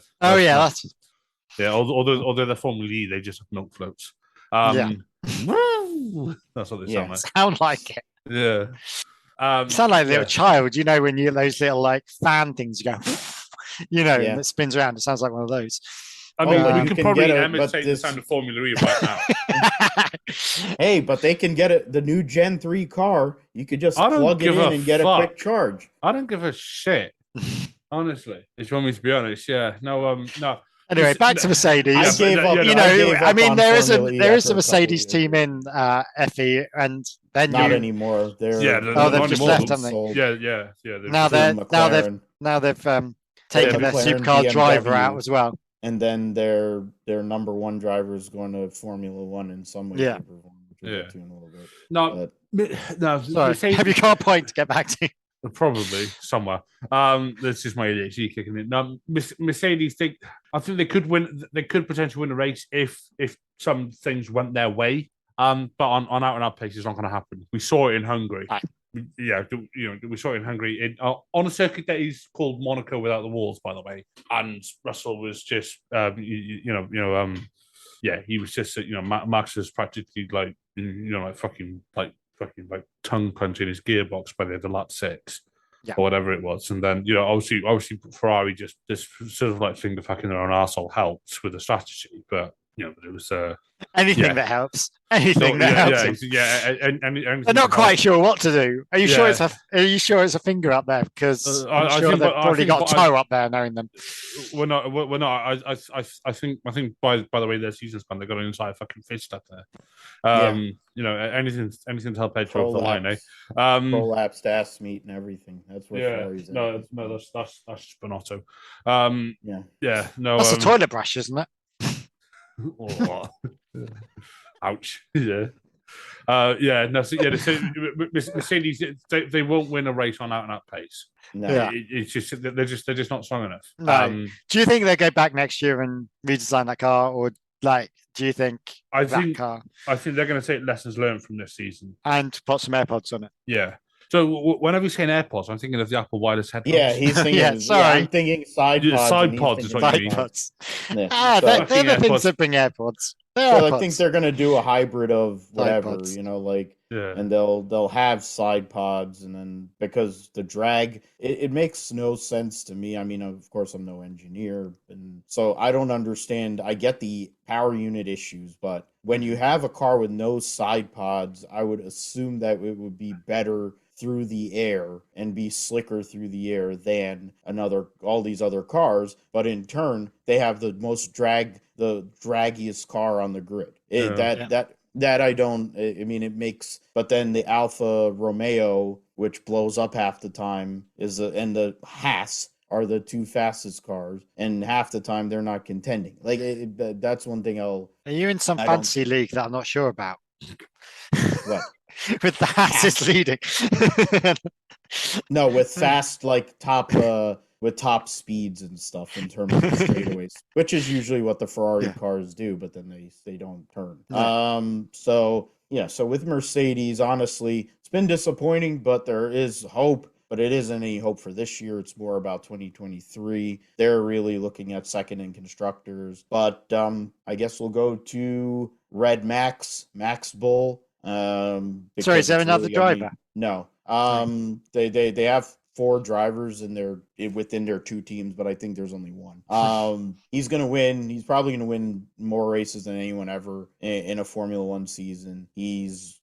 Although they're Formula E, they just have milk floats. That's what they sound like. Sound like it. Yeah. Sound like a little child, when you those little like fan things you go, and it spins around. It sounds like one of those. I mean, we could probably imitate the sound of Formula E right now. Hey, but they can get the new Gen 3 car. You could just plug it in and get a quick charge. I don't give a shit. Honestly, if you want me to be honest, no. Anyway, back to Mercedes. I mean, there is a Mercedes team in FE, and then not anymore. They've just left, haven't they? Yeah. Now they've taken their supercar driver out as well. And then their number 1 driver is going to Formula 1 in some way. No, sorry. Have you got a point to get back to? Probably somewhere. That's just my ADHD kicking in. Now, Mercedes, I think they could win. They could potentially win a race if some things went their way. But on out and out pace, it's not going to happen. We saw it in Hungary. We saw it in Hungary on a circuit that is called Monaco without the walls, by the way. And Russell was just, he was just, Max was practically like fucking tongue punching his gearbox by the end of lap 6 or whatever it was. And then, obviously Ferrari just sort of like finger fucking their own arsehole helped with the strategy, but it was anything that helps. Anything that helps. They're not quite sure what to do. Are you sure it's a finger up there? Because I'm sure they've already got a toe up there, knowing them. We're not. I think by the way their season's gone, they've got an entire fucking fist up there. Anything to help edge over the line, eh? Prolapsed ass meat and everything. That's what Ferrari's in. No, that's just Bonotto. That's a toilet brush, isn't it? Oh. Ouch. Mercedes, they won't win a race on out and out pace. No. It's just they're just not strong enough. No. Do you think they go back next year and redesign that car, or do you think I think they're going to take lessons learned from this season and put some AirPods on it? Yeah. So whenever you say AirPods, I'm thinking of the Apple wireless headphones. Yeah, he's thinking. I'm thinking side pods. Side pods is what you mean. They're the things that bring AirPods. So I think they're going to do a hybrid of whatever, and they'll have side pods, and then because the drag, it makes no sense to me. I mean, of course, I'm no engineer, and so I don't understand. I get the power unit issues, but when you have a car with no side pods, I would assume that it would be better through the air and be slicker through the air than all these other cars, but in turn they have the draggiest car on the grid. That I don't. I mean, it makes. But then the Alfa Romeo, which blows up half the time, and the Haas are the 2 fastest cars, and half the time they're not contending. Like that's one thing Are you in some fancy league that I'm not sure about? What? With the Haas leading. No, with fast with top speeds and stuff in terms of straightaways, which is usually what the Ferrari cars do, but then they don't turn. So with Mercedes, honestly, it's been disappointing, but there is hope. but it isn't any hope for this year. It's more about 2023. They're really looking at second in constructors. But I guess we'll go to Red Max Bull. Sorry, is there another really gonna driver? no. They have 4 drivers within their 2 teams, but I think there's only one. He's going to win. He's probably going to win more races than anyone ever in a Formula One season.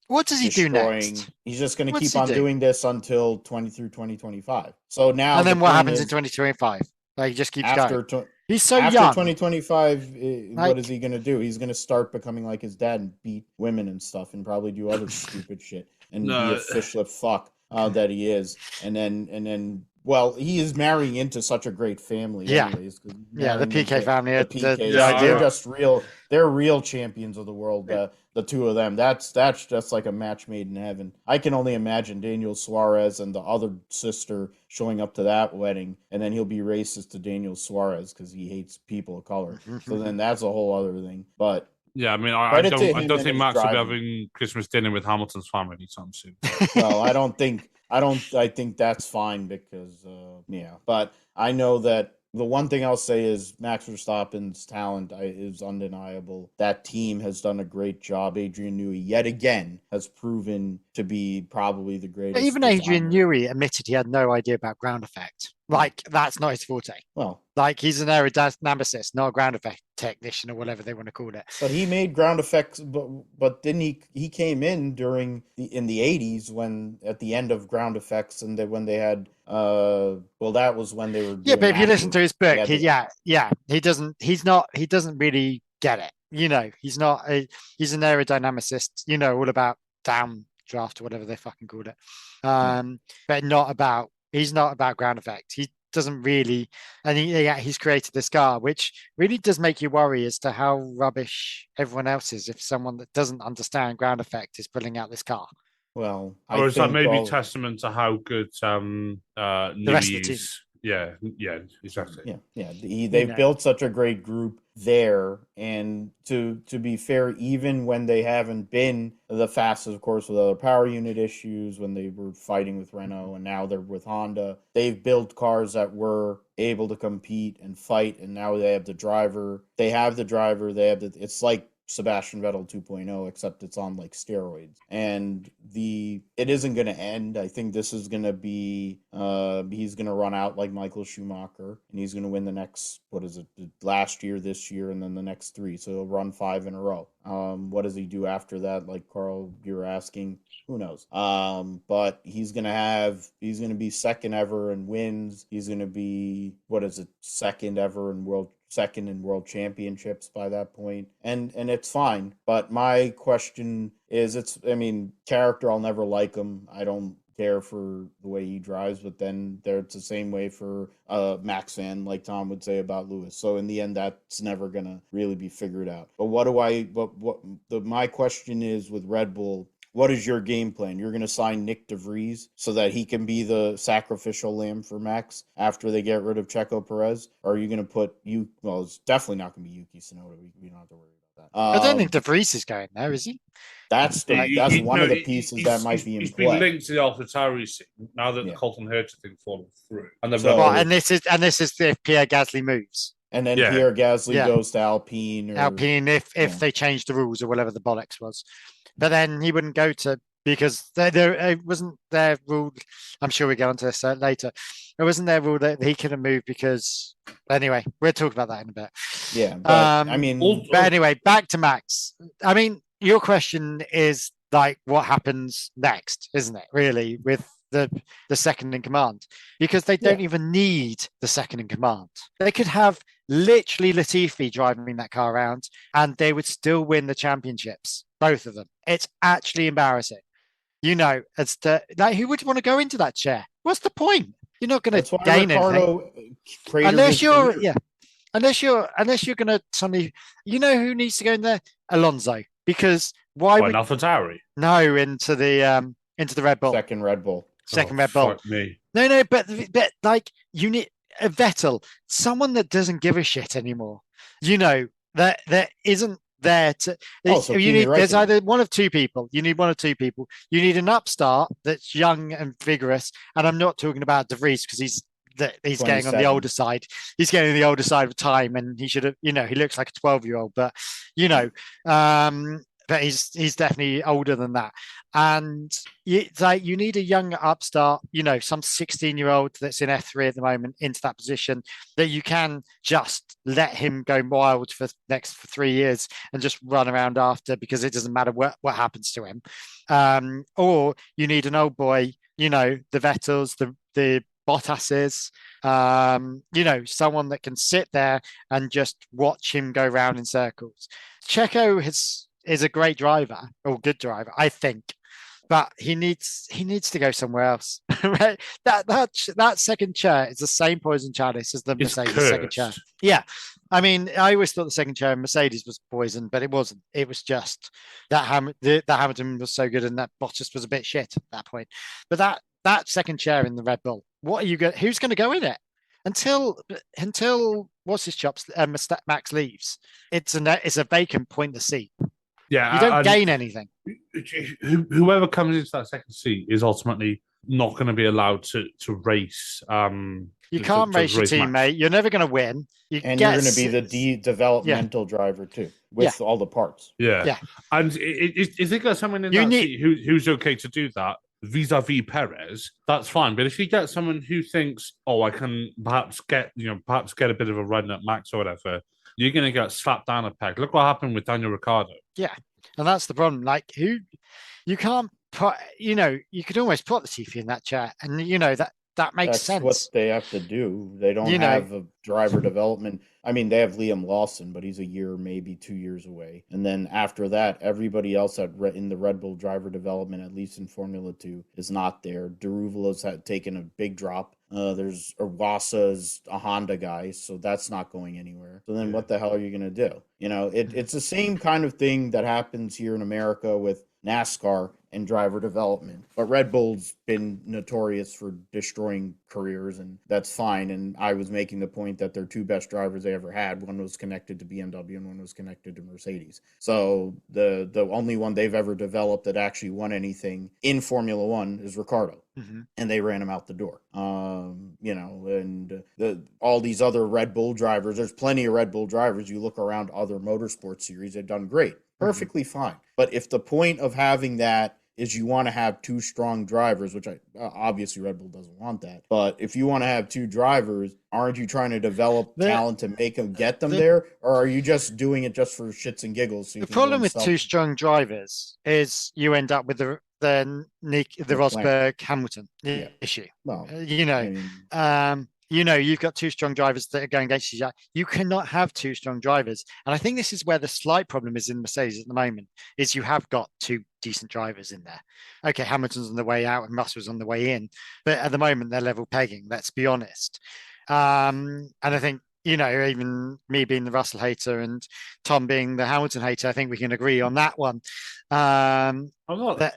What does he do next? He's just going to What's keep he on do? doing this until 2025. So now, And then what happens in 2025? Like, he just keeps going. He's so after young. 2025, Like- what is he going to do? He's going to start becoming like his dad and beat women and stuff, and probably do other stupid shit and be a fish lip fuck that he is. And then, well, he is marrying into such a great family, Yeah. anyways. Yeah, the PK family. The PK, Yeah, they're yeah. just real. They're real champions of the world. The 2 of them. That's just like a match made in heaven. I can only imagine Daniel Suarez and the other sister showing up to that wedding, and then he'll be racist to Daniel Suarez because he hates people of color. So then that's a whole other thing. But yeah, I mean, I credit to him don't and think his Max will be driving. having Christmas dinner with Hamilton's family anytime soon. Well, I think that's fine because but I know that the one thing I'll say is Max Verstappen's talent is undeniable. That team has done a great job. Adrian Newey yet again has proven to be probably the greatest. But even Adrian Newey admitted he had no idea about ground effect. Like, that's not his forte. Well, like, he's an aerodynamicist, not a ground effect technician or whatever they want to call it. But he made ground effects. But then he came in in the 80s when at the end of ground effects, and when they had that was when they were Yeah, but if you listen to his book, he doesn't really get it. He's an aerodynamicist, all about downdraft or whatever they fucking called it. But he's not about ground effect. He doesn't really, and he's created this car, which really does make you worry as to how rubbish everyone else is if someone that doesn't understand ground effect is pulling out this car. Well, or is that maybe testament to how good the rest of the team. is? Yeah, exactly. Yeah. They've built such a great group there, and to be fair, even when they haven't been the fastest, of course, with other power unit issues, when they were fighting with Renault, and now they're with Honda, they've built cars that were able to compete and fight, and now they have the driver. It's like Sebastian Vettel 2.0, except it's on like steroids, and it isn't going to end. I think this is going to be he's going to run out like Michael Schumacher, and he's going to win the next, last year, this year, and then the next 3, so he'll run 5 in a row. What does he do after that? Like Carl, you're asking, who knows? But he's going to be second ever in wins. He's going to be second in world championships by that point, and it's fine. But my question is, character, I'll never like him. I don't care for the way he drives, but then it's the same way for Max fan, like Tom would say about Lewis. So in the end, that's never gonna really be figured out. But my question is, with Red Bull, what is your game plan? You're going to sign Nick DeVries so that he can be the sacrificial lamb for Max after they get rid of Checo Perez? Or are you going to put well, it's definitely not going to be Yuki Tsunoda. We don't have to worry about that. I don't think DeVries is going there, is he? That's one of the pieces that might be in he's play. He's been linked to the AlphaTauri scene now that the Colton Herta thing fallen through. And this is if Pierre Gasly moves. And then Pierre Gasly goes to Alpine. If they change the rules or whatever the bollocks was. But then he wouldn't go to, because there wasn't their rule. I'm sure we get onto this later. It wasn't their rule that he couldn't move because. Anyway, we'll talk about that in a bit. Yeah, but but anyway, back to Max. Your question is like, what happens next, isn't it? Really, with the second in command, because they don't even need the second in command. They could have literally Latifi driving that car around, and they would still win the championships. Both of them. It's actually embarrassing. It's who would want to go into that chair? What's the point? You're not going to gain anything unless you're going to suddenly. Who needs to go in there? Alonso, because why would AlphaTauri? No, into the Red Bull. Second Red Bull. Fuck me. No, but like, you need a Vettel, someone that doesn't give a shit anymore. That isn't there to. So you Kimi need. There's Räikkönen. either one of two people. You need one of two people. You need an upstart that's young and vigorous, and I'm not talking about De Vries because he's getting on the 27. older side. He's getting on the older side of time, and he should have. He looks like a 12-year-old, but but he's definitely older than that. And it's like you need a young upstart, some 16-year-old that's in F3 at the moment into that position that you can just let him go wild for 3 years and just run around after, because it doesn't matter what happens to him. Or you need an old boy, the Vettels, the Bottases, someone that can sit there and just watch him go round in circles. Checo is a great driver, or good driver, I think, but he needs to go somewhere else. Right? That second chair is the same poison chalice as the Mercedes second chair. Yeah. I mean, I always thought the second chair in Mercedes was poison, but it wasn't. It was just that Hamilton was so good and that Bottas was a bit shit at that point. But that second chair in the Red Bull, who's going to go in it until what's his chops? Max leaves. It's a vacant pointless seat. Yeah, you don't gain anything. Whoever comes into that second seat is ultimately not going to be allowed to race. You can't race your teammate. You're never going to win. You're going to be the developmental driver too, with all the parts. Yeah. And if they got someone in that seat who's okay to do that, vis-a-vis Perez, that's fine. But if you get someone who thinks, I can perhaps get a bit of a run at Max or whatever, you're going to get slapped down a peg. Look what happened with Daniel Ricciardo. Yeah, and that's the problem. Like, you can't put, you could almost put the Latifi in that chair, and that makes sense. That's what they have to do. They don't have a driver development. I mean, they have Liam Lawson, but he's a year, maybe 2 years away. And then after that, everybody else in the Red Bull driver development, at least in Formula 2, is not there. Deruvala's had taken a big drop. There's Iwasa's a Honda guy, so that's not going anywhere. So then what the hell are you going to do? It's the same kind of thing that happens here in America with NASCAR and driver development. But Red Bull's been notorious for destroying careers, and that's fine. And I was making the point that their two best drivers they ever had, one was connected to BMW and one was connected to Mercedes. So the only one they've ever developed that actually won anything in Formula One is Ricciardo. Mm-hmm. And they ran him out the door. And all these other Red Bull drivers, there's plenty of Red Bull drivers. You look around other motorsport series, they've done great. Perfectly fine. But if the point of having that is you want to have two strong drivers, which obviously Red Bull doesn't want that. But if you want to have two drivers, aren't you trying to develop talent to make them get them there? Or are you just doing it just for shits and giggles? So the problem with two strong drivers is you end up with the Rosberg Hamilton issue. Well, you've got two strong drivers that are going against each other. You cannot have two strong drivers. And I think this is where the slight problem is in Mercedes at the moment, is you have got two decent drivers in there. Okay, Hamilton's on the way out and Russell's on the way in. But at the moment, they're level pegging, let's be honest. And I think, even me being the Russell hater and Tom being the Hamilton hater, I think we can agree on that one. I'm not.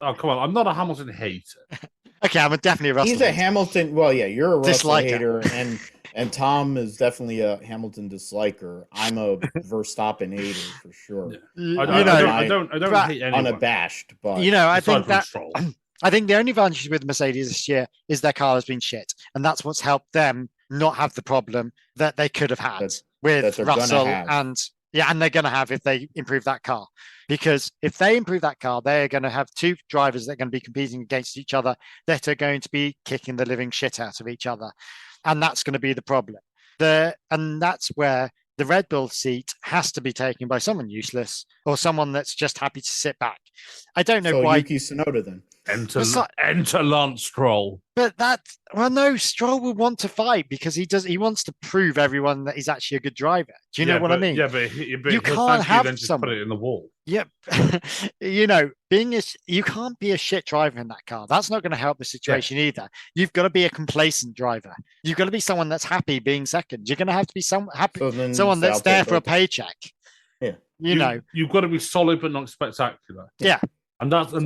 Oh, come on. I'm not a Hamilton hater. Okay, I'm definitely a Russell hater. He's a Hamilton. Well, yeah, you're a Russell disliker. Hater, and Tom is definitely a Hamilton disliker. I'm a Verstappen hater for sure. Yeah. I don't hate anyone. Unabashed, but I think that. I think the only advantage with Mercedes this year is their car has been shit, and that's what's helped them not have the problem that they could have had with Russell and they're going to have if they improve that car. Because if they improve that car, they're going to have two drivers that are going to be competing against each other that are going to be kicking the living shit out of each other. And that's going to be the problem. And that's where the Red Bull seat has to be taken by someone useless or someone that's just happy to sit back. I don't know why. Yuki Tsunoda then. Enter Lance Stroll. But no, Stroll will want to fight because he wants to prove everyone that he's actually a good driver. Do you know what I mean? Yeah, but you can't have someone. Put it in the wall. Yep. You can't be a shit driver in that car. That's not going to help the situation either. You've got to be a complacent driver. You've got to be someone that's happy being second. You're going to have to be someone that's there for a paycheck. Yeah. You've got to be solid but not spectacular. Yeah. And that's the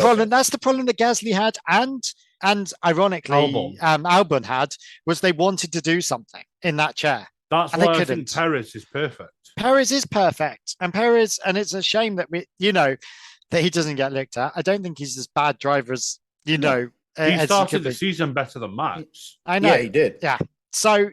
problem. That's the problem that Gasly had, and ironically, Albon had, was they wanted to do something in that chair. That's why I think Perez is perfect. Perez is perfect, and it's a shame that that he doesn't get looked at. I don't think he's as bad driver as No. He as he started could the be. season better than Max. I know. Yeah, he did. Yeah. So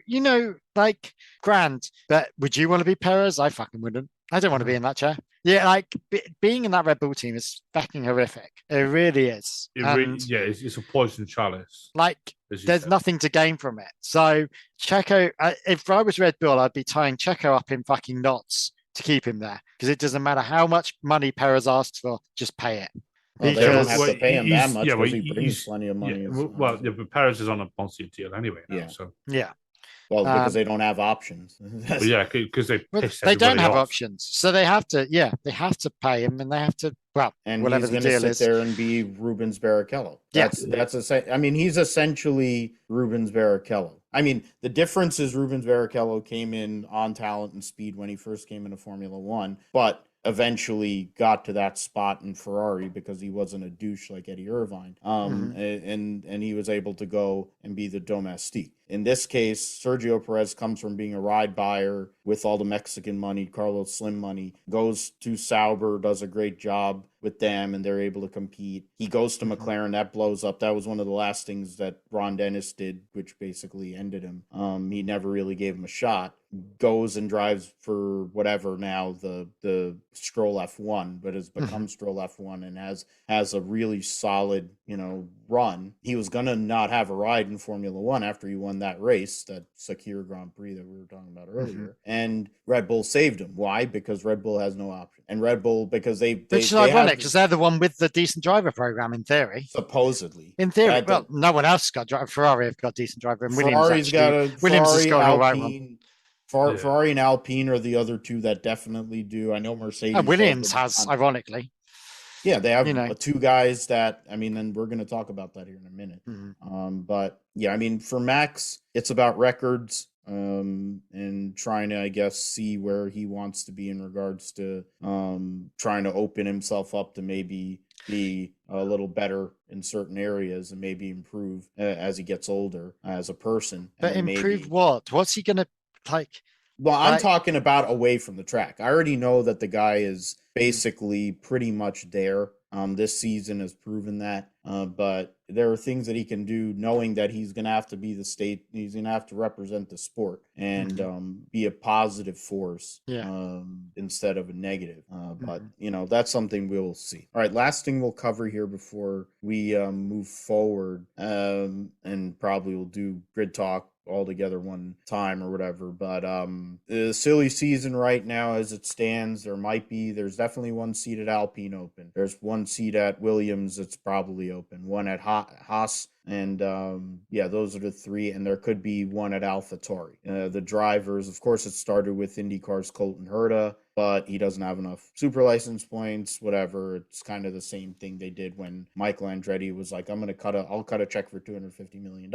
like grand, but would you want to be Perez? I fucking wouldn't. I don't want to be in that chair. Yeah, like being in that Red Bull team is fucking horrific. It really is. It's a poison chalice. Like, there's nothing to gain from it. So Checo, if I was Red Bull, I'd be tying Checo up in fucking knots to keep him there, because it doesn't matter how much money Perez asks for, just pay it. Well, they don't have to pay him that much because he brings plenty of money. But Perez is on a sponsored deal anyway now. Yeah. So yeah. Well, because they don't have options. Because they don't have options, so they have to. Yeah, they have to pay him, and they have to. Well, and whatever he's the going to deal sit is. there and be Rubens Barrichello. I mean, he's essentially Rubens Barrichello. I mean, the difference is Rubens Barrichello came in on talent and speed when he first came into Formula One, but eventually got to that spot in Ferrari because he wasn't a douche like Eddie Irvine. And he was able to go and be the domestique. In this case, Sergio Perez comes from being a ride buyer with all the Mexican money, Carlos Slim money, goes to Sauber, does a great job with them, and they're able to compete. He goes to McLaren, that blows up. That was one of the last things that Ron Dennis did, which basically ended him. He never really gave him a shot. Goes and drives for whatever now, the Stroll F1, but has become Stroll F1 and has a really solid, run. He was gonna not have a ride in Formula One after he won that race, that Sakir Grand Prix that we were talking about earlier. And Red Bull saved him. Why? Because Red Bull has no option. And Red Bull, because which is ironic, because they're the one with the decent driver program in theory. Supposedly. In theory. Well, no one else got Ferrari have got decent driver, and Ferrari's got a Williams has got an all right one. Ferrari and Alpine are the other two that definitely do. I know Mercedes. And Williams has, ironically. Yeah, they have two guys that, and we're going to talk about that here in a minute. But yeah, I mean, for Max, it's about records and trying to, I guess, see where he wants to be in regards to trying to open himself up to maybe be a little better in certain areas and maybe improve as he gets older as a person. But improve what? What's he going to like? Well, I'm talking about away from the track. I already know that the guy is basically pretty much there. This season has proven that. But there are things that he can do knowing that he's going to have to be he's going to have to represent the sport and be a positive force instead of a negative. But, that's something we'll see. All right, last thing we'll cover here before we move forward, and probably we'll do grid talk all together one time or whatever. But the silly season right now as it stands, there's definitely one seat at Alpine open. There's one seat at Williams that's probably open, one at Haas, and those are the three, and there could be one at AlphaTauri. The drivers, of course, it started with IndyCar's Colton Herta, but he doesn't have enough super license points, whatever. It's kind of the same thing they did when Michael Andretti was like, I'll cut a check for $250 million,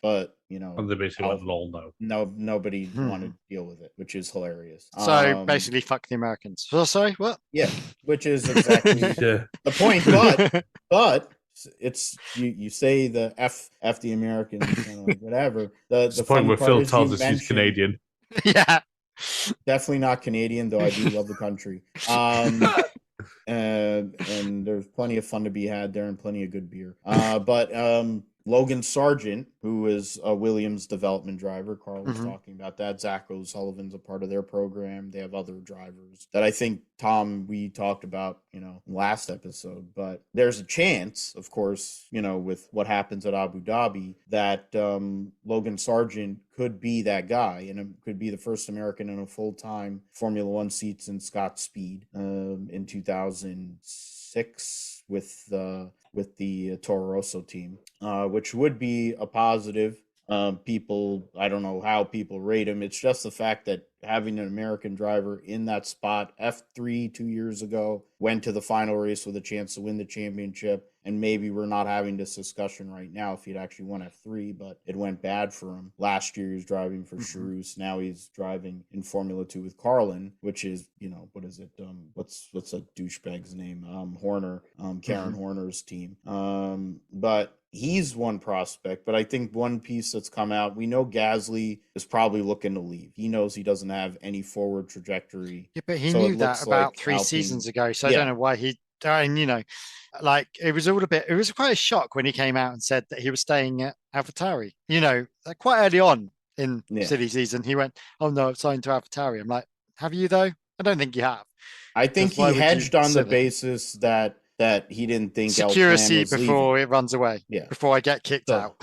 but and they basically went lol nobody wanted to deal with it, which is hilarious. So basically fuck the Americans. So sorry, what? Yeah, which is exactly the point, but it's you say the F the Americans, whatever. The point where Phil tells us he's Canadian. Yeah. Definitely not Canadian, though I do love the country. And there's plenty of fun to be had there and plenty of good beer. But Logan Sargent, who is a Williams development driver, Carl was talking about that. Zach O'Sullivan's a part of their program. They have other drivers that I think, Tom, we talked about, last episode. But there's a chance, of course, with what happens at Abu Dhabi, that Logan Sargent could be that guy, and it could be the first American in a full-time Formula One seat since Scott Speed in 2006 with the Toro Rosso team, which would be a positive. People, I don't know how people rate him. It's just the fact that having an American driver in that spot, F3 2 years ago, went to the final race with a chance to win the championship. And maybe we're not having this discussion right now if he'd actually won F3, but it went bad for him. Last year he was driving for Charus. Now he's driving in Formula 2 with Carlin, which is, what is it? What's a douchebag's name? Horner, Karen Horner's team. But he's one prospect, but I think one piece that's come out, we know Gasly is probably looking to leave. He knows he doesn't have any forward trajectory. Yeah, but he So it knew that looks about like 3 seasons Alpine, ago. So I yeah, don't know why he, and like it was all a bit, it was quite a shock when he came out and said that he was staying at AlphaTauri. Like quite early on in yeah. silly season, he went, "Oh no, I've signed to AlphaTauri." I'm like, "Have you though?" I don't think you have. I think Because why he would you hedged on the sit there? basis that he didn't think Alplan Security was leaving. before it runs away, Yeah. before I get kicked So, out.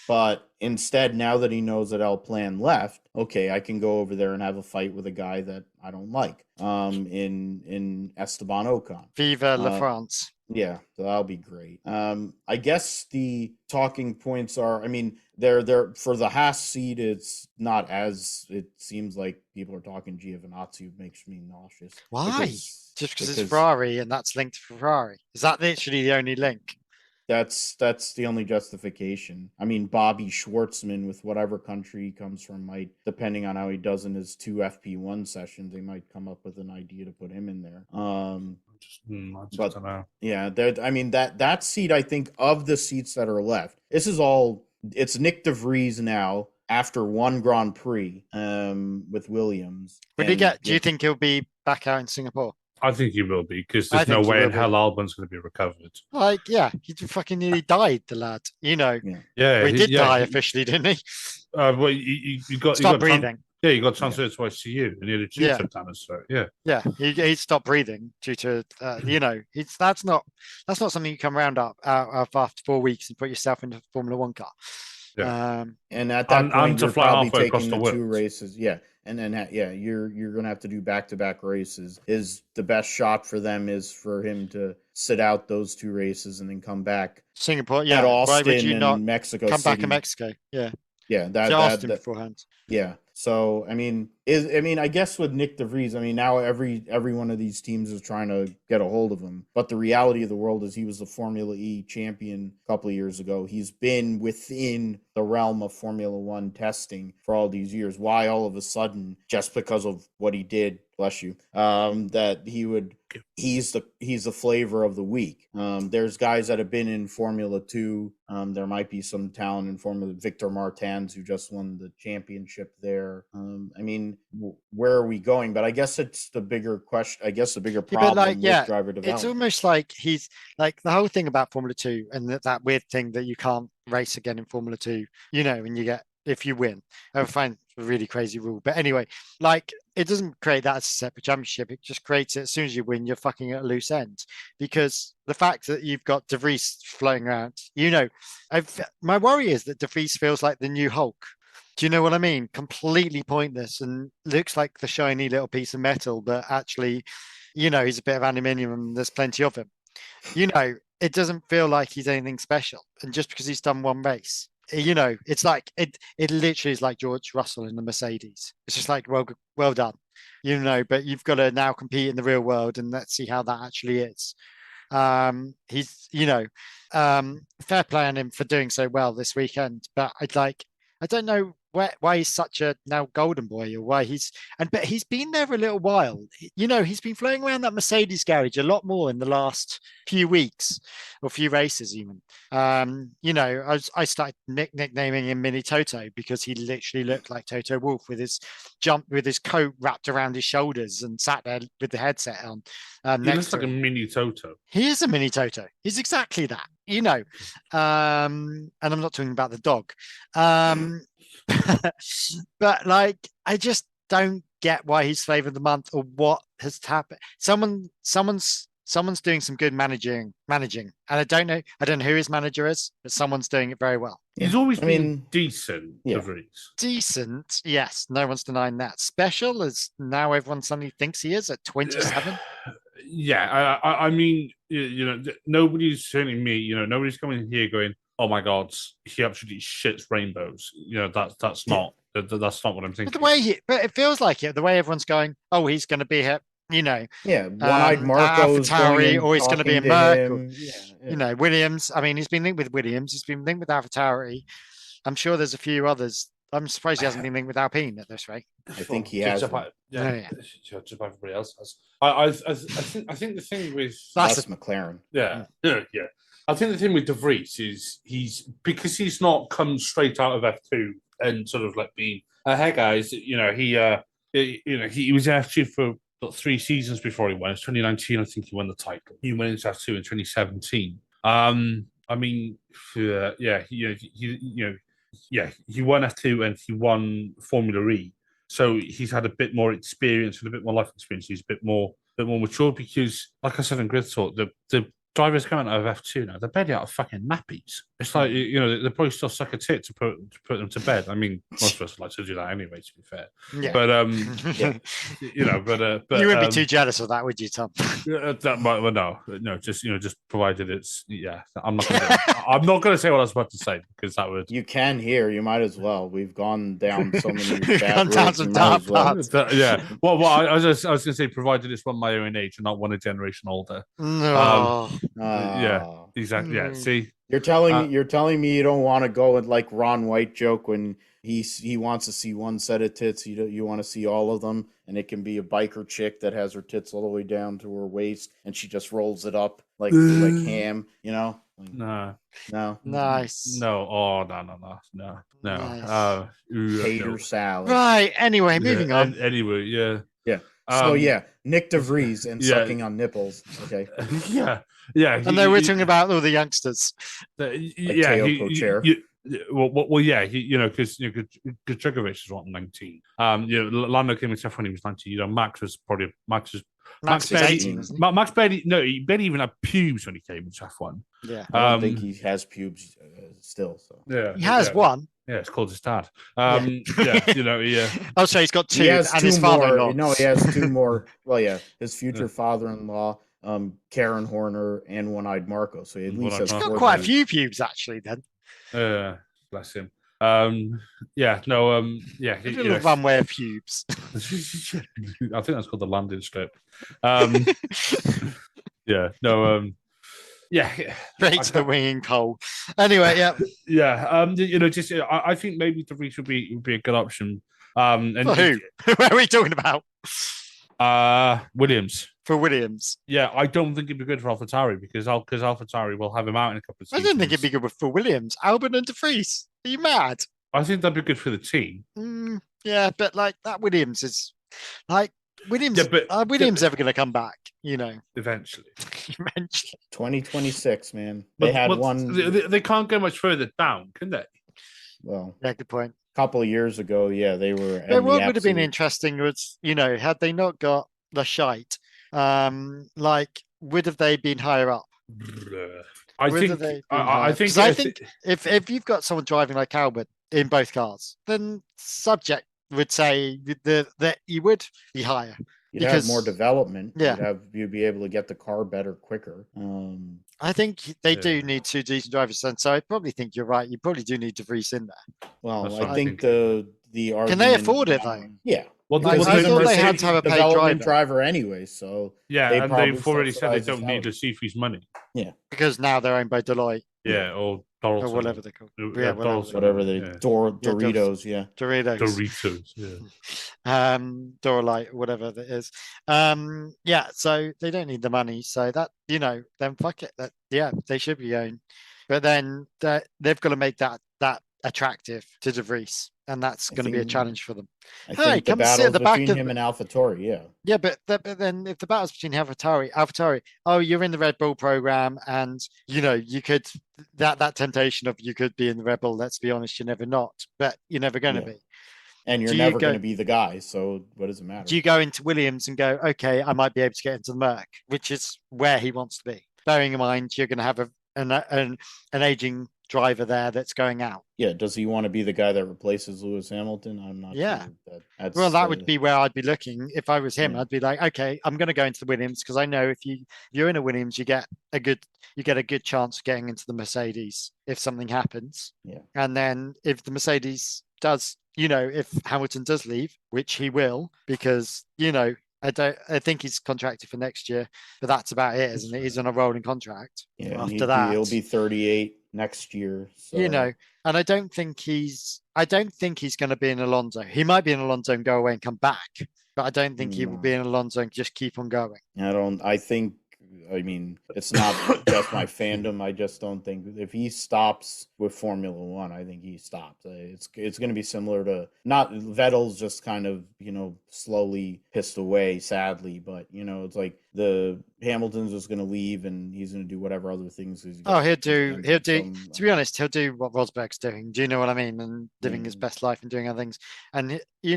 but instead, now that he knows that Alplan left, okay, I can go over there and have a fight with a guy that I don't like. In Esteban Ocon. Viva La France. Yeah, so that'll be great. I guess the talking points are, I mean, they're for the Haas seat, it's not as it seems like people are talking Giovinazzi, makes me nauseous. Why? Just because it's Ferrari and that's linked to Ferrari. Is that literally the only link? That's the only justification. I mean, Bobby Schwartzman, with whatever country he comes from, might, depending on how he does in his 2 FP1 sessions, they might come up with an idea to put him in there. I just don't know. Yeah, I mean that seat, I think, of the seats that are left, it's Nick DeVries now after one Grand Prix with Williams. Do you think he'll be back out in Singapore? I think he will be, because there's no way in hell Albon's going to be recovered. Like, yeah, he fucking nearly died, the lad. Yeah, he did die officially, didn't he? Well, you got stopped breathing. You got transferred to ICU, and he had a tube down his throat. Yeah, he stopped breathing due to that's not something you come round up after 4 weeks and put yourself into a Formula One car. Yeah. And at that point, to you're fly probably halfway taking across the the 2 races. Yeah. And then, you're going to have to do back-to-back races. Is the best shot for them is for him to sit out those 2 races and then come back. Singapore, yeah. At Austin, why would you not Mexico come City. back in Mexico? Yeah. Yeah, Austin beforehand. Yeah. So I mean, I guess with Nick DeVries, I mean, now every one of these teams is trying to get a hold of him. But the reality of the world is he was the Formula E champion a couple of years ago. He's been within the realm of Formula One testing for all these years. Why all of a sudden, just because of what he did, bless you, that he's the flavor of the week. There's guys that have been in Formula 2. There might be some talent in Formula Victor Martins, who just won the championship there. I mean, where are we going? But I guess it's the bigger question. I guess the bigger problem with driver development. It's almost like he's like the whole thing about Formula 2 and that weird thing that you can't race again in Formula 2, and you get, if you win. I find a really crazy rule. But anyway, like it doesn't create that as a separate championship. It just creates it as soon as you win, you're fucking at a loose end. Because the fact that you've got De Vries floating around, my worry is that De Vries feels like the new Hulk. Do you know what I mean? Completely pointless and looks like the shiny little piece of metal, but actually, he's a bit of aluminium and there's plenty of him. It doesn't feel like he's anything special. And just because he's done one race, it's like it literally is like George Russell in the Mercedes. It's just like, well done, but you've got to now compete in the real world, and let's see how that actually is. He's, fair play on him for doing so well this weekend, but I don't know why he's such a now golden boy, or why but he's been there for a little while. He's been floating around that Mercedes garage a lot more in the last few weeks or few races even. I started nicknaming him Mini Toto because he literally looked like Toto Wolff with his coat wrapped around his shoulders and sat there with the headset on. He looks like a mini Toto. He is a mini Toto. He's exactly that, and I'm not talking about the dog. But I just don't get why he's flavor of the month or what has happened. Someone's doing some good managing, and I don't know who his manager is, but someone's doing it very well. He's always been decent. Decent, yes, no one's denying that. Special as now everyone suddenly thinks he is at 27. Yeah, I mean, nobody's turning me. Nobody's coming here going, "Oh my God, he absolutely shits rainbows." That's not what I'm thinking. But it feels like it. The way everyone's going, "Oh, he's going to be here." One-eyed Marco's AlphaTauri, or he's going to be a Merc. Williams. I mean, he's been linked with Williams. He's been linked with AlphaTauri. I'm sure there's a few others I'm surprised he hasn't been linked with Alpine at this rate. I think he Just has. about, Yeah. just about everybody else has. I think the thing with That's McLaren. yeah. I think the thing with De Vries is because he's not come straight out of F2 and sort of like being hey guys, he was in F2 for 3 seasons before he won. It's 2019, I think he won the title. He went into F2 in 2017. I mean, he won F2 and he won Formula E. So he's had a bit more experience and a bit more life experience. He's a bit more mature because, like I said in Grid Talk, the drivers coming out of F2 now, they're barely out of fucking nappies. It's like, they probably still suck a tit to put them to bed. I mean, most of us like to do that anyway, to be fair. Yeah. But but you wouldn't be too jealous of that, would you, Tom? That might, well, no, just provided it's I'm not going to say what I was about to say because that would. You can hear. You might as well. We've gone down so many Gone bad down roads. some You might dark as well. paths. Yeah. Well, I was going to say, provided it's one my own age and not one a generation older. No. Yeah, exactly. Yeah. See, you're telling me you don't want to go with like Ron White joke when he wants to see one set of tits. You want to see all of them, and it can be a biker chick that has her tits all the way down to her waist, and she just rolls it up like ham. No. Nice. No. Oh, no. Nice. Tater salad. Right. Anyway, moving on. Anyway, yeah. So Nick De Vries and sucking on nipples. Okay. Yeah. And then we're talking about all the youngsters. Teo Co-chair. Because Dragovic is 19. Lando came into F when he was 19. Max was 18, isn't he? Max barely even had pubes when he came into F1. Yeah. I don't think he has pubes still. So yeah, he has one. Yeah, it's called his dad. Oh, so he's got two, and his father-in-law. No, he has 2 more. Well, yeah, his future father-in-law, Karen Horner, and One-Eyed Marco. So he at least has he's 4 got quite a few pubes, actually. Then, bless him. He one way of pubes. I think that's called the landing strip. Straight to the winging pole. Anyway, I think maybe De Vries would be a good option. And for who? Where are we talking about? Williams. For Williams. Yeah, I don't think it'd be good for AlphaTauri because AlphaTauri will have him out in a couple of seasons. I don't think it'd be good for Williams. Albon and De Vries. Are you mad? I think that'd be good for the team. Yeah, but like that Williams is like Williams. Williams ever going to come back? Eventually. 2026, man. They had one. They can't go much further down, can they? Well, yeah, good point. A couple of years ago, they were. But what would have been interesting was, had they not got the shite, would have they been higher up? I think if you've got someone driving like Albert in both cars, then subject would say that you would be higher. You'd have more development. Yeah. You'd be able to get the car better quicker. I think they do need 2 decent drivers, and so I probably think you're right. You probably do need De Vries in there. Well, I think the argument, can they afford it though? Yeah. Well, I thought they had to have a paid driver anyway. So and they've already said they don't need to see his money. Yeah, because now they're owned by Deloitte. Yeah, or Doralton. Or whatever they're called. Whatever they Doritos. Doritos. Yeah. Doralite, whatever that is. So they don't need the money. So that then fuck it. They should be owned. But then they've got to make that attractive to De Vries, and that's going to be a challenge for them. I think the battle's between him and AlphaTauri, yeah, but then if the battle's between AlphaTauri, you're in the Red Bull program, and you could that temptation of you could be in the Red Bull. Let's be honest, you're never not, but you're never going to be, and you're never going to be the guy. So what does it matter? Do you go into Williams and go, okay, I might be able to get into the Merc, which is where he wants to be? Bearing in mind you're going to have an aging driver there that's going out. Yeah, does he want to be the guy that replaces Lewis Hamilton? I'm not sure. That would be where I'd be looking. If I was him, I'd be like, okay, I'm going to go into the Williams because I know if you're in a Williams, you get a good chance of getting into the Mercedes if something happens. Yeah. And then if the Mercedes does, if Hamilton does leave, which he will, because I think he's contracted for next year, but that's about it, isn't it? He's on a rolling contract. Yeah, after that, he'll be 38 next year. So. And I don't think he's I don't think he's going to be in Alonso. He might be in Alonso and go away and come back, but I don't think he will be in Alonso and just keep on going. I mean, it's not just my fandom. I just don't think if he stops with Formula One, I think he stops. It's going to be similar to not Vettel's just kind of slowly pissed away, sadly, but it's like the Hamilton's just going to leave and he's going to do whatever other things. He'll do. To be honest, he'll do what Rosberg's doing. Do you know what I mean? And living his best life and doing other things. And he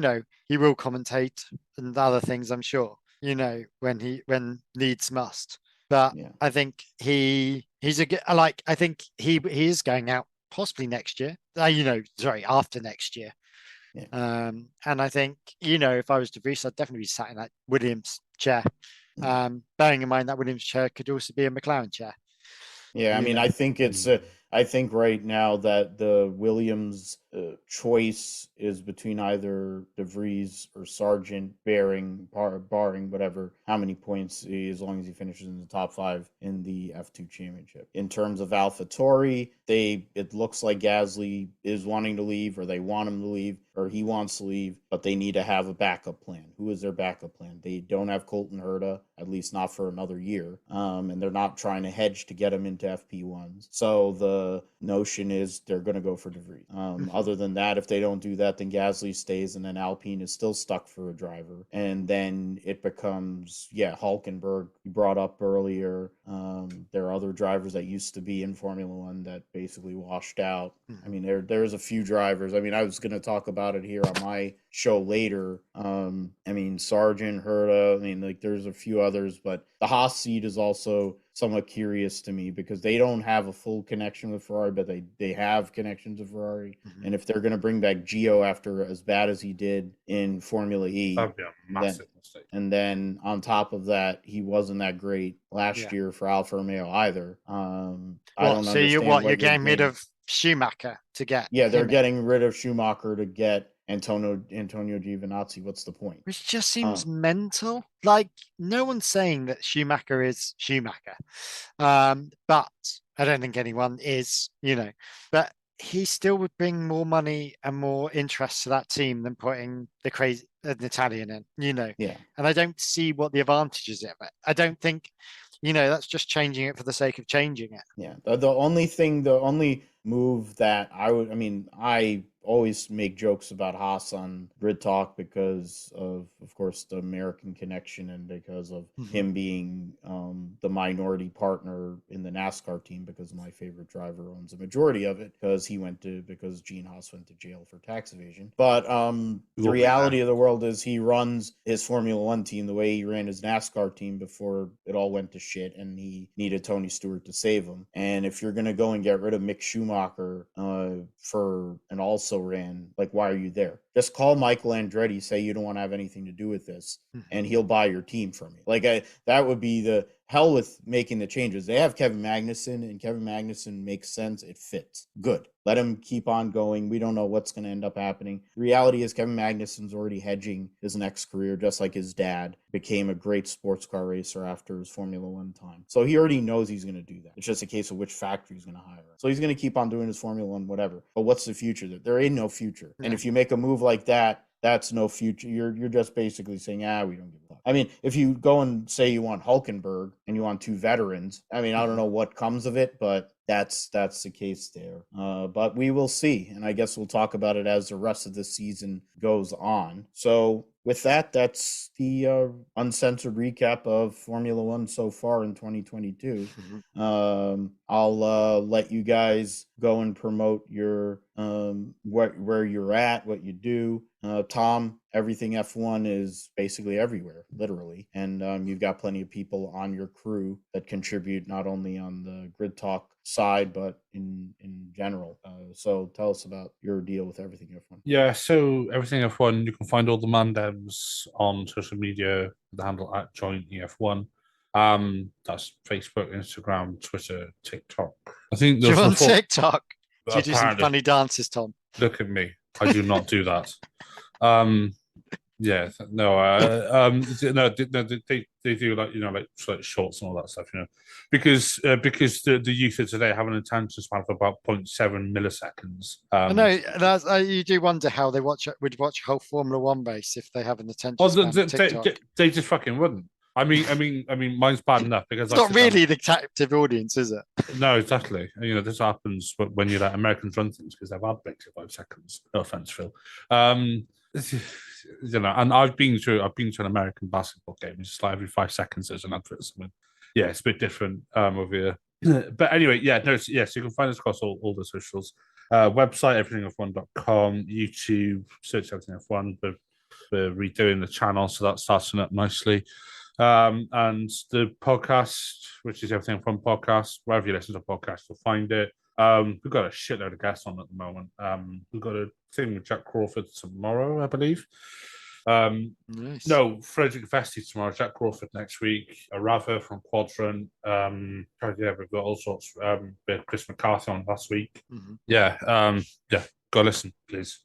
will commentate and other things, I'm sure. When needs must. But I think he's I think he is going out possibly next year. After next year. Yeah. And I think if I was De Vries, I'd definitely be sat in that Williams chair. Bearing in mind that Williams chair could also be a McLaren chair. Yeah, I mean, I think I think right now that the Williams choice is between either De Vries or Sargent, barring whatever, how many points, as long as he finishes in the top 5 in the F2 championship. In terms of AlphaTauri, it looks like Gasly is wanting to leave, or they want him to leave, or he wants to leave, but they need to have a backup plan. Who is their backup plan? They don't have Colton Herta, at least not for another year, and they're not trying to hedge to get him into FP1s. So the notion is they're going to go for De Vries. Other than that, if they don't do that, then Gasly stays, and then Alpine is still stuck for a driver. And then it becomes, Hülkenberg, you brought up earlier. There are other drivers that used to be in Formula One that basically washed out. I mean, there's a few drivers. I mean, I was going to talk about it here on my show later. I mean, Sargent, Herta, I mean, like there's a few others, but the Haas seat is also somewhat curious to me because they don't have a full connection with Ferrari, but they have connections with Ferrari. And if they're going to bring back Gio after as bad as he did in Formula E, that'd be a massive mistake. And then on top of that, he wasn't that great last year for Alfa Romeo either. I don't understand. You're getting rid of Schumacher to get? Yeah, they're getting rid of Schumacher to get Antonio Giovinazzi. What's the point? Which just seems mental. Like, no one's saying that Schumacher is Schumacher. But I don't think anyone is, but he still would bring more money and more interest to that team than putting an Italian in, Yeah. And I don't see what the advantages of it. I don't think, that's just changing it for the sake of changing it. Yeah. The only move that I always make jokes about Haas on Grid Talk because of course, the American connection and because of him being the minority partner in the NASCAR team, because my favorite driver owns a majority of it because Gene Haas went to jail for tax evasion. But the reality of the world is he runs his Formula One team the way he ran his NASCAR team before it all went to shit and he needed Tony Stewart to save him. And if you're going to go and get rid of Mick Schumacher and also ran, like, why are you there? Just call Michael Andretti, say you don't want to have anything to do with this, and he'll buy your team from you. Like, that would be the hell with making the changes. They have Kevin Magnussen, and Kevin Magnussen makes sense. It fits. Good. Let him keep on going. We don't know what's going to end up happening. The reality is Kevin Magnussen's already hedging his next career, just like his dad became a great sports car racer after his Formula One time. So he already knows he's going to do that. It's just a case of which factory he's going to hire. So he's going to keep on doing his Formula One, whatever. But what's the future? There ain't no future. And if you make a move like that, that's no future. You're just basically saying, we don't give a fuck. I mean, if you go and say you want Hulkenberg and you want 2 veterans, I mean, I don't know what comes of it, but that's the case there. But we will see. And I guess we'll talk about it as the rest of the season goes on. So with that, that's the uncensored recap of Formula One so far in 2022. I'll let you guys go and promote your where you're at, what you do. Tom, everything F1 is basically everywhere, literally. And you've got plenty of people on your crew that contribute not only on the Grid Talk side, but in general. So tell us about your deal with everything F1. Yeah, so everything F1, you can find all the Mandems on social media, the handle at JoinEF1. That's Facebook, Instagram, Twitter, TikTok. I think you're on TikTok. Do you do some funny dances, Tom? Look at me. I do not do that. Yeah, no, no, they do like like shorts and all that stuff, because the youth of today have an attention span of about 0.7 milliseconds. I know you do wonder how they would watch a whole Formula One race if they have an attention Oh, span of TikTok. they just fucking wouldn't. I mean, mine's bad enough because It's not really the captive audience, is it? No, exactly. This happens when you let Americans run things because they've ad breaks of 5 seconds. No offense, Phil. And I've been to an American basketball game. It's just like every 5 seconds there's an advert. Yeah, it's a bit different over here. But anyway, so you can find us across all the socials. Website, everythingf1.com, YouTube, search everything F1. We're redoing the channel, so that's starting up nicely. And the podcast, which is Everything F1 Podcast, wherever you listen to podcasts, you'll find it. We've got a shitload of guests on at the moment. We've got a thing with Jack Crawford tomorrow, I believe. Nice. No, Frederick Vesti tomorrow, Jack Crawford next week, Arava from Quadrant. We've got all sorts. Chris McCarthy on last week. Mm-hmm. Go listen, please.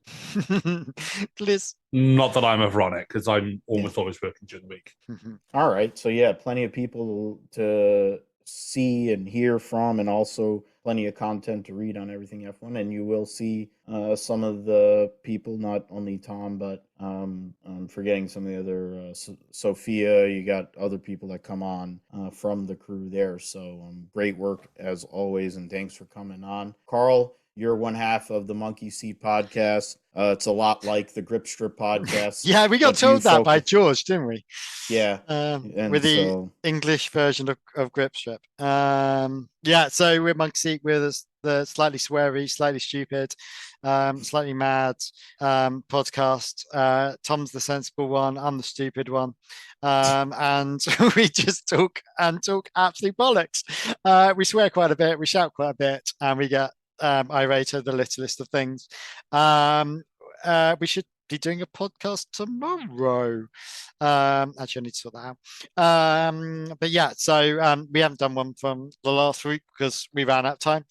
Please. Not that I'm ever on it, because I'm almost always working during the week. Mm-hmm. All right. So, yeah, plenty of people to see and hear from, and also plenty of content to read on Everything F1. And you will see some of the people, not only Tom, but I'm forgetting some of the other, Sophia. You got other people that come on from the crew there. So great work as always, and thanks for coming on. Carl, you're one half of the Monkey Seat podcast. It's a lot like the Grip Strip podcast. Yeah, we got told that by George, didn't we? Yeah. With the English version of Grip Strip. So we're Monkey Seat. We're the slightly sweary, slightly stupid, slightly mad podcast. Tom's the sensible one. I'm the stupid one. And we just talk absolute bollocks. We swear quite a bit. We shout quite a bit. And we get irate at the littlest of things. We should be doing a podcast tomorrow. Actually, I need to sort that out. But yeah, so we haven't done one from the last week because we ran out of time.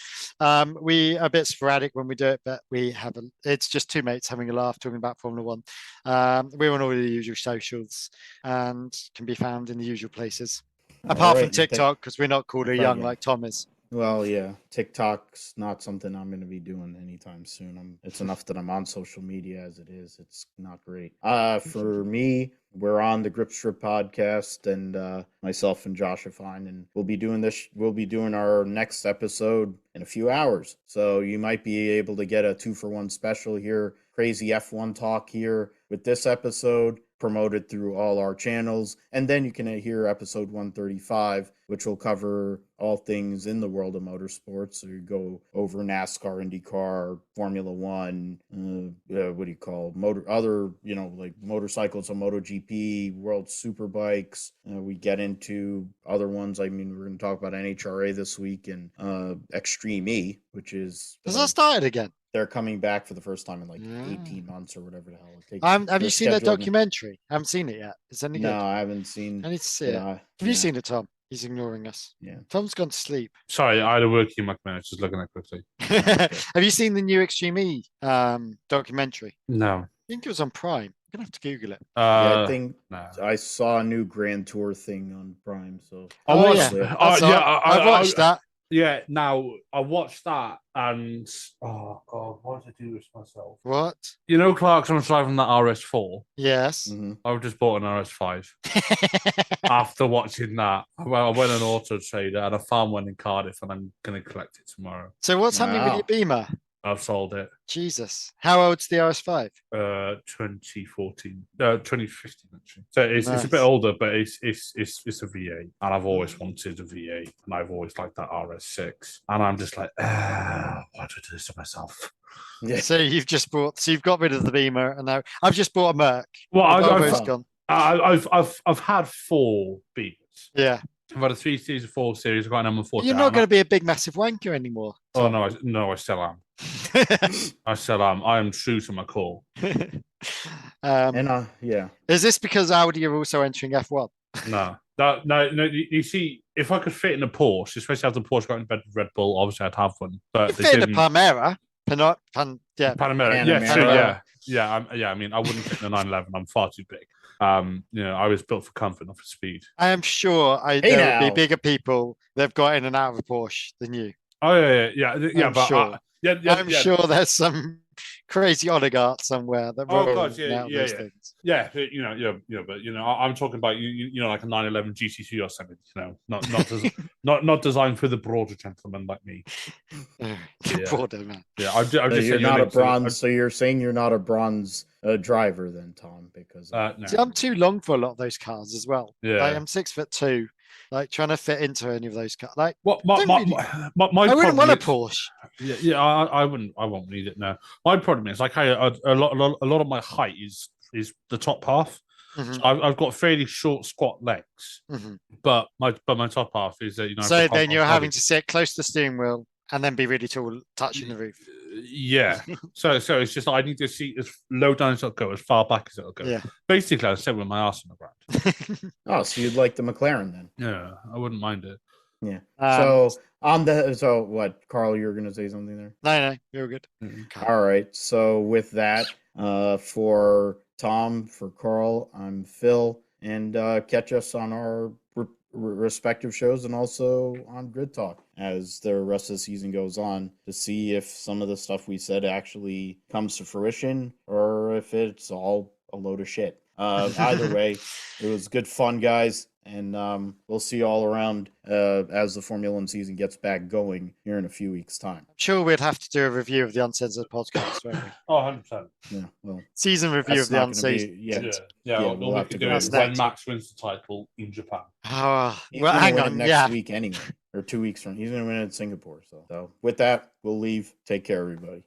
We are a bit sporadic when we do it, but we haven't. It's just two mates having a laugh talking about Formula One. We're on all the usual socials and can be found in the usual places. Apart from TikTok, because we're not called a young like Tom is. Well, yeah, TikTok's not something I'm going to be doing anytime soon. It's enough that I'm on social media as it is. It's not great. For me, we're on the Grip Strip podcast, and myself and Josh are fine, and we'll be doing our next episode in a few hours. So you might be able to get a 2-for-1 special here, crazy F1 talk here with this episode, promoted through all our channels, and then you can hear episode 135, which will cover all things in the world of motorsports. So you go over NASCAR, IndyCar, Formula One, like motorcycles, so MotoGP, World Superbikes. We get into other ones. I mean, we're going to talk about NHRA this week and Extreme E, which is has that started again? They're coming back for the first time in like 18 months or whatever the hell it takes. Have you seen that documentary? I haven't seen it yet. Is any good? No, I haven't seen. I need to see it. Have you seen it, Tom? He's ignoring us. Yeah. Tom's gone to sleep. Sorry, I had a working my man. Just looking at it quickly. Have you seen the new Extreme E documentary? No. I think it was on Prime. I'm gonna have to Google it. I think I saw a new Grand Tour thing on Prime. So I watched that. Yeah, now I watched that and oh god, what did I do with myself? What? You know, Clarkson was driving that RS4. Yes. Mm-hmm. I just bought an RS5 after watching that. I went on Auto Trader and I found one in Cardiff, and I'm going to collect it tomorrow. So what's happening with your Beamer? I've sold it. Jesus. How old's the RS5? 2014. 2015 actually. So it's a bit older, but it's a V8. And I've always wanted a V8. And I've always liked that RS6. And I'm just like, why do I do this to myself? Yeah. So you've got rid of the Beamer, and now I've just bought a Merc. Well, I've had 4 Beamers. Yeah. I've had a 3 Series, 4 Series. I've got an M4. You're not going to be a big, massive wanker anymore. Oh no, I still am. I still am. I am true to my core. Yeah. Is this because Audi are also entering F1? No. You see, if I could fit in a Porsche, especially after the Porsche got in bed with Red Bull, obviously I'd have one. But you fit in a Panamera. Yeah. Panamera. Yeah, Panamera. sure. Yeah. I mean, I wouldn't fit in the 911. I'm far too big. I was built for comfort, not for speed. I am sure Hey there would be now. bigger people that have got in and out of a Porsche than you. Oh yeah. I'm But sure. yeah. I'm sure there's some crazy oligarch somewhere that Oh rolls god, out those things. yeah. But, I'm talking about like a 911 GT3 or something. Not designed for the broader gentleman like me. Broader man. Yeah, I've So just you're sent you a not a link to- bronze. So you're saying you're not a bronze driver then, Tom? Because No. See, I'm too long for a lot of those cars as well. Yeah. Like, I'm 6'2". Like trying to fit into any of those cars. Like What I wouldn't want a Porsche. Yeah, I wouldn't. I won't need it now. My problem is like a lot of my height is the top half. Mhm. So I've got fairly short, squat legs, Mhm. but my top half is So then you're having to sit close to the steering wheel and then be really tall, touching the roof. Yeah. So it's just I need to see as low down as it'll go, as far back as it'll go. Yeah. Basically, I sit with my ass on the ground. Oh, so you'd like the McLaren then? Yeah, I wouldn't mind it. Yeah. Um, So what, Carl? You're gonna say something there? No, you're good. All right. So with that, for Tom, for Carl, I'm Phil, and catch us on our respective shows and also on Grid Talk as the rest of the season goes on to see if some of the stuff we said actually comes to fruition or if it's all a load of shit. Either way, it was good fun, guys. And we'll see you all around as the Formula One season gets back going here in a few weeks' time. I'm sure we'd have to do a review of the Uncensored podcast, won't we? Oh, 100%. Yeah, well, Season review of the Uncensored. We'll have to do it when Max wins the title in Japan. He's Well, gonna hang win on. it next week anyway, or 2 weeks from. He's gonna win it in Singapore. So with that, we'll leave. Take care, everybody.